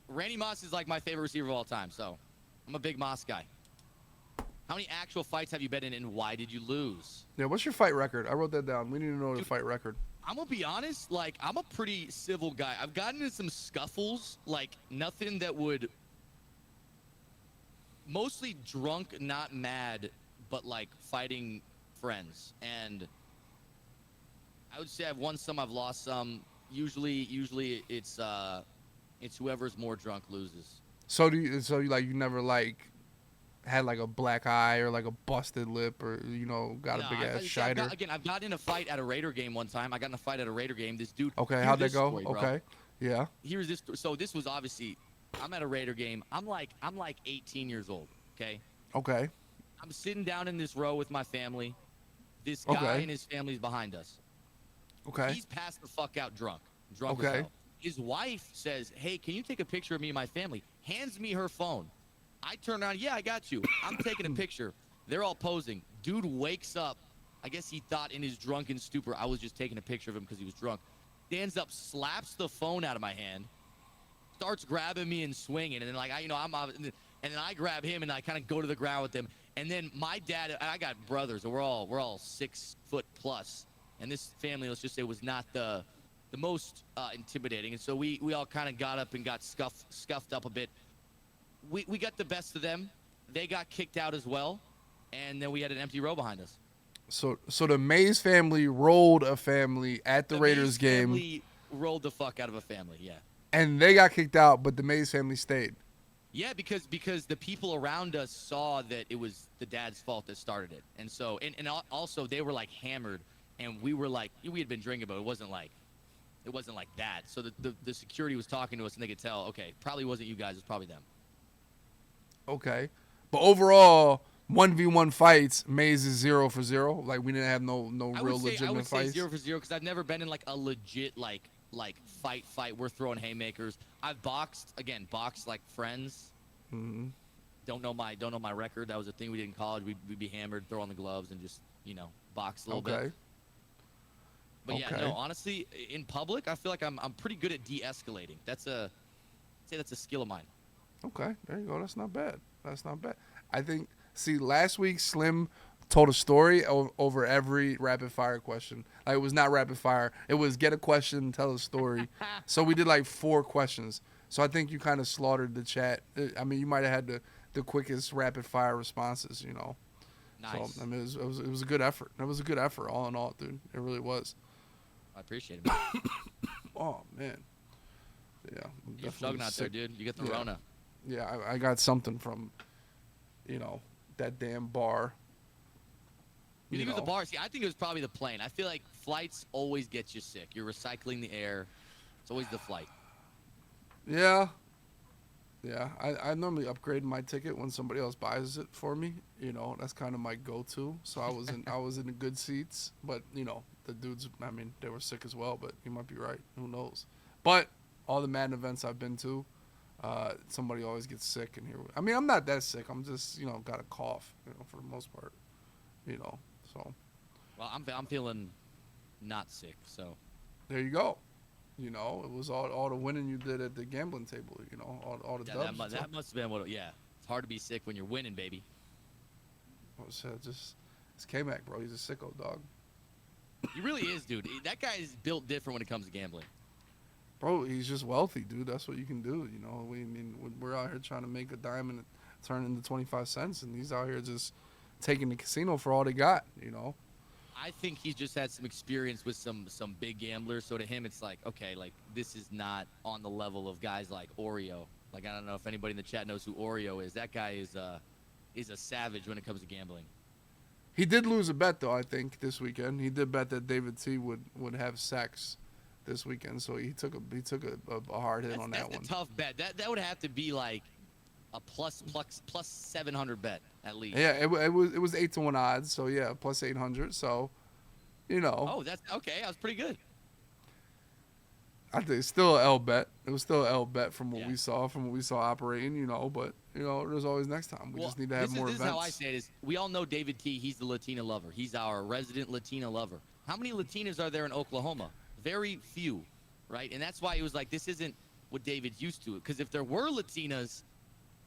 Randy Moss is like my favorite receiver of all time, so I'm a big Moss guy. How many actual fights have you been in, and why did you lose? Yeah, what's your fight record? I wrote that down. We need to know the fight record. I'm gonna be honest, like I'm a pretty civil guy. I've gotten into some scuffles, like nothing that would mostly drunk, not mad, but like fighting friends. And I would say I've won some, I've lost some. Usually it's whoever's more drunk loses. So you like you never like had like a black eye or like a busted lip or got a big ass shiter? I've got in a fight at a Raider game one time. I got in a fight at a Raider game. This dude. Okay, how'd that go? Story, okay, yeah. Here's this. So this was obviously, I'm at a Raider game. I'm like 18 years old. Okay. Okay. I'm sitting down in this row with my family. This guy and his family's behind us. Okay. He's passed the fuck out drunk. Drunk Okay. as hell. His wife says, "Hey, can you take a picture of me and my family?" Hands me her phone. I turn around. Yeah, I got you. I'm taking a picture. They're all posing. Dude wakes up. I guess he thought in his drunken stupor I was just taking a picture of him because he was drunk. Stands up, slaps the phone out of my hand, starts grabbing me and swinging, and then and then I grab him and I kind of go to the ground with him. And then my dad, I got brothers, and we're all 6 foot plus, and this family, let's just say, was not the most intimidating, and so we all kind of got up and got scuffed up a bit. We got the best of them. They got kicked out as well, and then we had an empty row behind us. So the Mayz family rolled a family at the Raiders Mayz game. Family rolled the fuck out of a family, yeah. And they got kicked out, but the Mayz family stayed. Yeah, because the people around us saw that it was the dad's fault that started it, and so and also they were like hammered, and we had been drinking, but it wasn't like that. So the security was talking to us, and they could tell, okay, probably wasn't you guys, it's probably them. Okay. But overall, 1v1 fights, Mayz is 0 for 0. Like, we didn't have no real legitimate fights. I would say 0 for 0 because I've never been in like a legit like fight. We're throwing haymakers. I've boxed like friends. Mm-hmm. Don't know my record. That was a thing we did in college. We'd be hammered, throw on the gloves, and just box a little bit. But yeah, no, honestly, in public, I feel like I'm pretty good at de-escalating. That's a skill of mine. Okay, there you go. That's not bad. I think, last week Slim told a story over every rapid fire question. Like, it was not rapid fire. It was get a question, tell a story. So we did like 4 questions. So I think you kind of slaughtered the chat. I mean, you might have had the quickest rapid fire responses, Nice. So, I mean, it was a good effort. It was a good effort, all in all, dude. It really was. I appreciate it, man. Oh, man. Yeah. You're struggling out there, dude. You got the Rona. Yeah, I got something from, that damn bar. You think it was the bar? See, I think it was probably the plane. I feel like flights always get you sick. You're recycling the air. It's always the flight. Yeah. Yeah, I normally upgrade my ticket when somebody else buys it for me. That's kind of my go-to. So I was in the good seats, but the dudes, I mean, they were sick as well. But you might be right. Who knows? But all the Madden events I've been to, somebody always gets sick in here. I mean, I'm not that sick. I'm just got a cough. For the most part. So. Well, I'm feeling not sick, so. There you go. You know, it was all the winning you did at the gambling table. You know, all the Yeah, dubs. that must have been what. Yeah, it's hard to be sick when you're winning, baby. Just it's K-Mac, bro. He's a sicko dog, He really is, dude. That guy is built different when it comes to gambling. bro. He's just wealthy, dude. That's what you can do. You know, we're out here trying to make a dime and turn into 25 cents, and he's out here just taking the casino for all they got. You know. I think he's just had some experience with some big gamblers. So to him, it's like, okay, like this is not on the level of guys like Oreo. Like I don't know if anybody in the chat knows who Oreo is. That guy is a savage when it comes to gambling. He did lose a bet though. I think this weekend he did bet that David T would have sex this weekend, so he took a hard hit on that one. That's a tough bet. That would have to be like a plus 700 bet at least. Yeah, it was 8-1 odds, so yeah, plus 800. So, you know. Oh, that's okay. I was pretty good. I think it's still an L bet. It was still an L bet from what Yeah. we saw operating, you know. But you know, there's always next time. We just need to have more this events. is how I say it: is we all know David T. He's the Latina lover. He's our resident Latina lover. How many Latinas are there in Oklahoma? Very few, right? And that's why it was like this isn't what David's used to. Because if there were Latinas,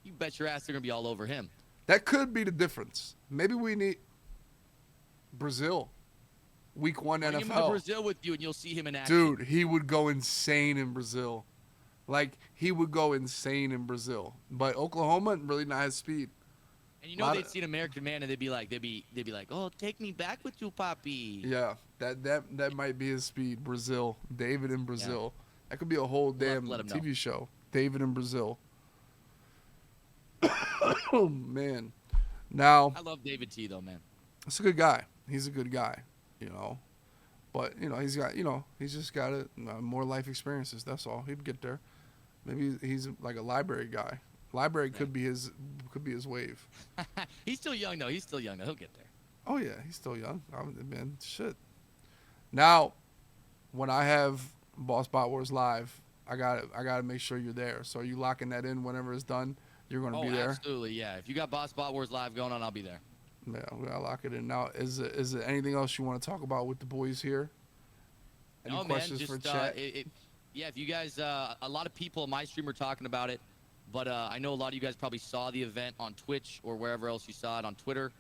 you bet your ass they're gonna be all over him. That could be the difference. Maybe we need Brazil, Week 1 Bring him to NFL. Brazil with you, and you'll see him in action. Dude, he would go insane in Brazil. Like he would go insane in Brazil. But Oklahoma really not his speed. And you know they'd see an American man, and they'd be like, oh, take me back with you, Papi. Yeah, that might be his speed. Brazil, David in Brazil. Yeah. That could be a whole damn TV show. David in Brazil. Oh man, now I love David T. though, man. He's a good guy. He's a good guy, you know. But you know he's just got more life experiences. That's all. He'd get there. Maybe he's like a library guy. Library could be his wave. He's still young though. He'll get there. Oh yeah, he's still young. Man, shit. Now, when I have Boss Bot Wars live, I gotta make sure you're there. So are you locking that in whenever it's done? You're gonna be there. Absolutely, yeah. If you got Boss Bot Wars live going on, I'll be there. Yeah, we gotta lock it in. Now, is there anything else you want to talk about with the boys here? Any questions for chat? Yeah, if you guys, a lot of people on my stream are talking about it, but I know a lot of you guys probably saw the event on Twitch or wherever else you saw it on Twitter.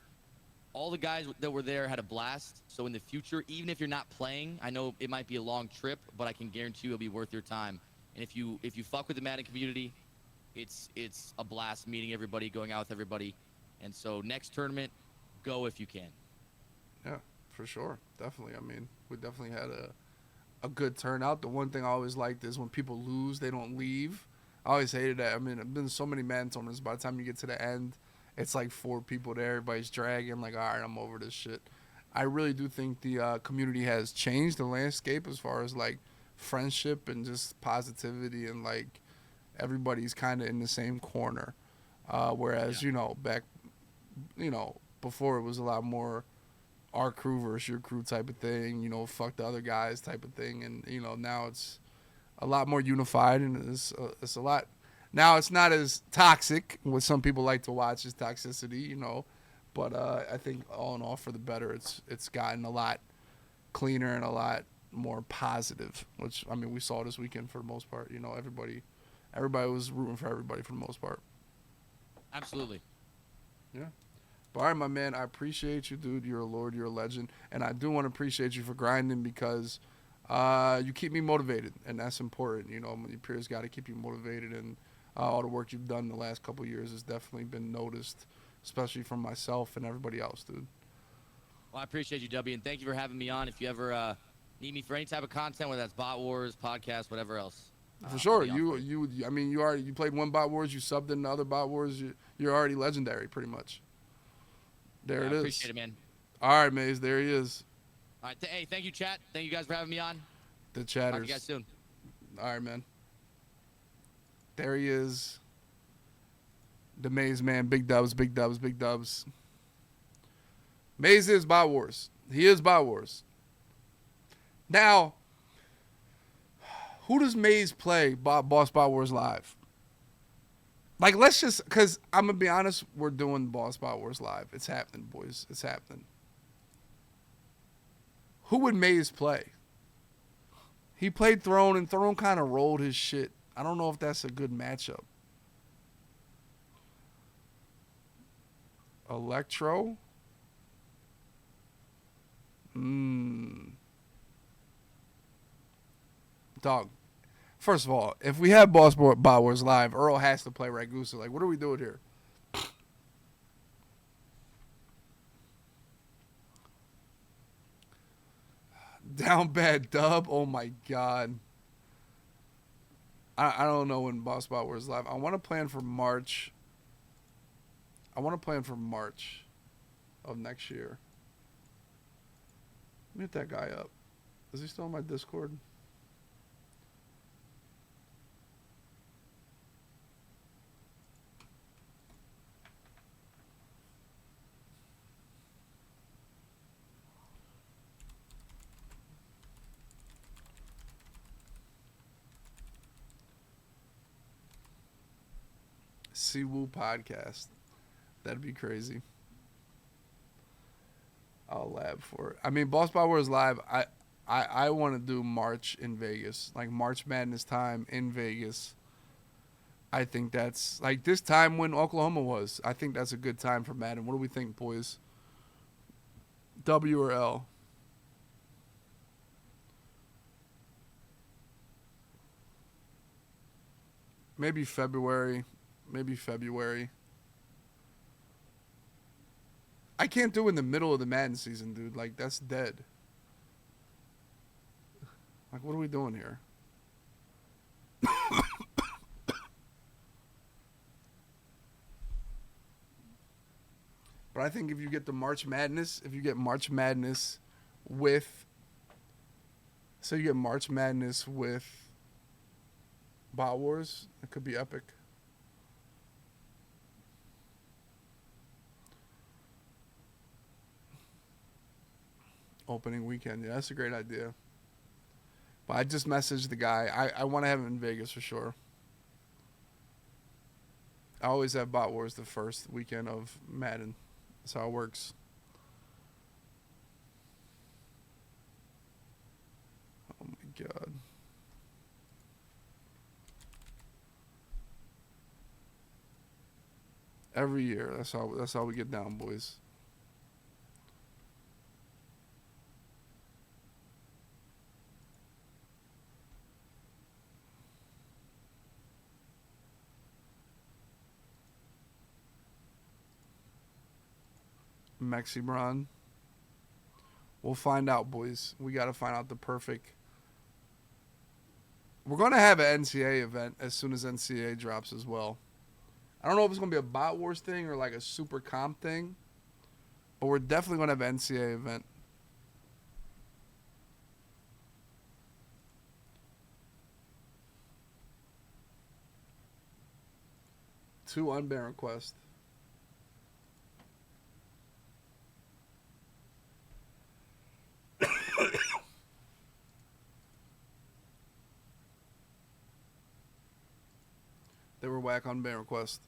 All the guys that were there had a blast. So in the future, even if you're not playing, I know it might be a long trip, but I can guarantee you it'll be worth your time. And if you fuck with the Madden community, it's a blast meeting everybody, going out with everybody. And so next tournament, go if you can. Yeah, for sure. Definitely. I mean, we definitely had a good turnout. The one thing I always liked is when people lose, they don't leave. I always hated that. I mean, I've been to so many Madden tournaments. By the time you get to the end, it's like 4 people there. Everybody's dragging. Like, all right, I'm over this shit. I really do think the community has changed the landscape as far as, like, friendship and just positivity and, like, everybody's kind of in the same corner. Whereas, back, before it was a lot more our crew versus your crew type of thing, fuck the other guys type of thing. And, now it's a lot more unified and it's a lot. Now it's not as toxic, what some people like to watch is toxicity, But I think all in all for the better, it's gotten a lot cleaner and a lot more positive, which, I mean, we saw this weekend for the most part. Everybody was rooting for everybody for the most part. Absolutely. Yeah. But all right, my man, I appreciate you, dude. You're a lord. You're a legend. And I do want to appreciate you for grinding because you keep me motivated, and that's important. Your peers got to keep you motivated, and all the work you've done the last couple of years has definitely been noticed, especially from myself and everybody else, dude. Well, I appreciate you, Dubby, and thank you for having me on. If you ever need me for any type of content, whether that's Bot Wars, podcast, whatever else. For sure. You played one Bot Wars, you subbed in the other Bot Wars, you're already legendary, pretty much. There it is. I appreciate it, man. All right, Mayz, there he is. All right, hey, thank you, chat. Thank you guys for having me on. The chatters. Talk to you guys soon. All right, man. There he is. The Mayz man. Big dubs, big dubs, big dubs. Mayz is Bot Wars. He is Bot Wars. Now, who does Mayz play Boss Bot Wars live? Like, let's just, because I'm going to be honest, we're doing Boss Bot Wars live. It's happening, boys. It's happening. Who would Mayz play? He played Throne, and Throne kind of rolled his shit. I don't know if that's a good matchup. Electro? Dog. First of all, if we have Boss Bot Wars live, Earl has to play Ragusa. Like, what are we doing here? Down bad dub. Oh my god. I don't know when Boss Bot Wars live. I want to plan for March. I want to plan for March of next year. Let me hit that guy up. Is he still on my Discord? Siwoo podcast. That'd be crazy. I'll lab for it. I mean, Boss Bot Wars live. I want to do March in Vegas, like March Madness time in Vegas. I think that's like this time when Oklahoma was. I think that's a good time for Madden. What do we think, boys? W or L? Maybe February. Maybe February. I can't do in the middle of the Madden season, dude. Like, that's dead. Like, what are we doing here? But I think if you get the March Madness, if you get March Madness with, so you get March Madness with Bot Wars, it could be epic. Opening weekend, yeah, that's a great idea. But I just messaged the guy. I want to have it in Vegas for sure. I always have Bot Wars the first weekend of Madden. That's how it works. Oh my god. Every year, that's how we get down, boys. Mexibron. We'll find out, boys. We got to find out the perfect. We're going to have an NCAA event as soon as NCAA drops as well. I don't know if it's going to be a Bot Wars thing or like a super comp thing, but we're definitely going to have an NCAA event. Two unbanned requests. They were whack on ban request.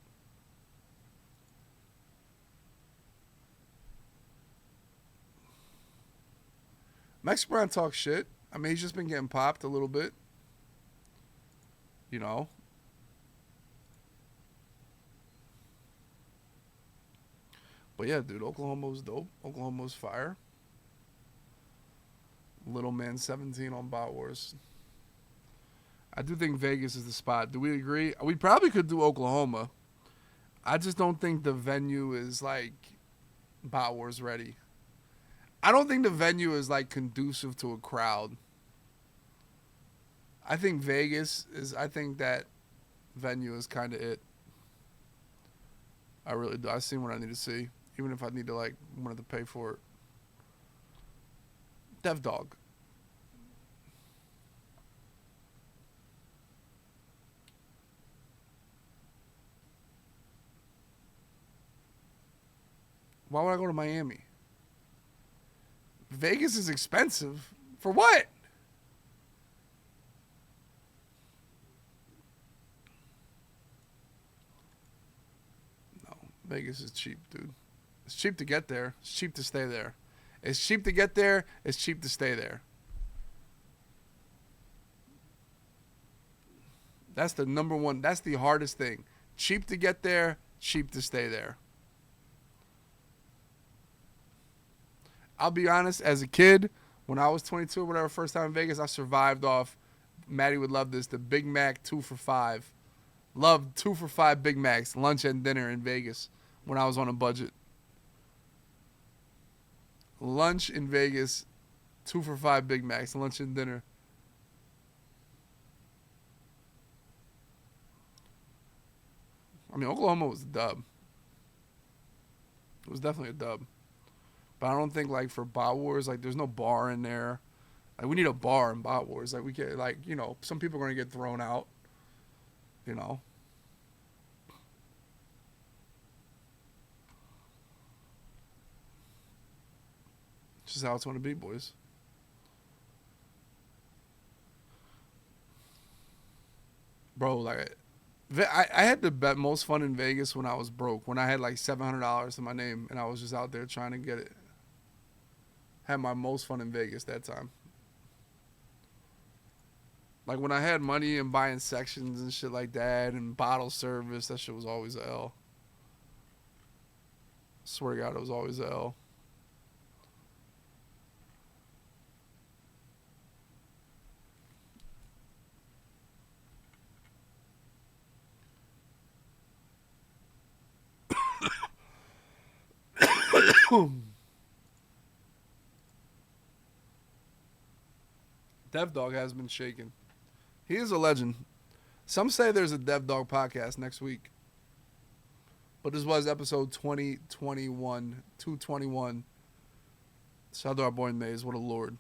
Max Brown talks shit. I mean, he's just been getting popped a little bit. You know. But yeah, dude, Oklahoma was dope. Oklahoma was fire. Little man 17 on Bot Wars. I do think Vegas is the spot. Do we agree? We probably could do Oklahoma. I just don't think the venue is like Bot Wars ready. I don't think the venue is like conducive to a crowd. I think Vegas is. I think that venue is kind of it. I really do. I've seen what I need to see, even if I need to like wanted to pay for it. Dev Dog. Why would I go to Miami? Vegas is expensive. For what? No, Vegas is cheap, dude. It's cheap to get there. It's cheap to stay there. It's cheap to get there. It's cheap to stay there. That's the number one. That's the hardest thing. Cheap to get there, cheap to stay there. I'll be honest, as a kid, when I was 22 or whatever, first time in Vegas, I survived off, Maddie would love this, the Big Mac 2 for $5. Loved 2 for $5 Big Macs, lunch and dinner in Vegas when I was on a budget. Lunch in Vegas, 2 for $5 Big Macs, lunch and dinner. I mean, Oklahoma was a dub. It was definitely a dub. But I don't think, like, for Bot Wars, like, there's no bar in there. Like, we need a bar in Bot Wars. Like, we get, like, you know, some people are going to get thrown out, you know. It's just how it's going to be, boys. Bro, like, I had the most fun in Vegas when I was broke. When I had, like, $700 to my name, and I was just out there trying to get it. Had my most fun in Vegas that time. Like, when I had money and buying sections and shit like that and bottle service, that shit was always a L. Swear to God, it was always a L. Dev Dog has been shaken. He is a legend. Some say there's a Dev Dog podcast next week. But this was episode 221. Shout out to our boy Mayz. What a lord.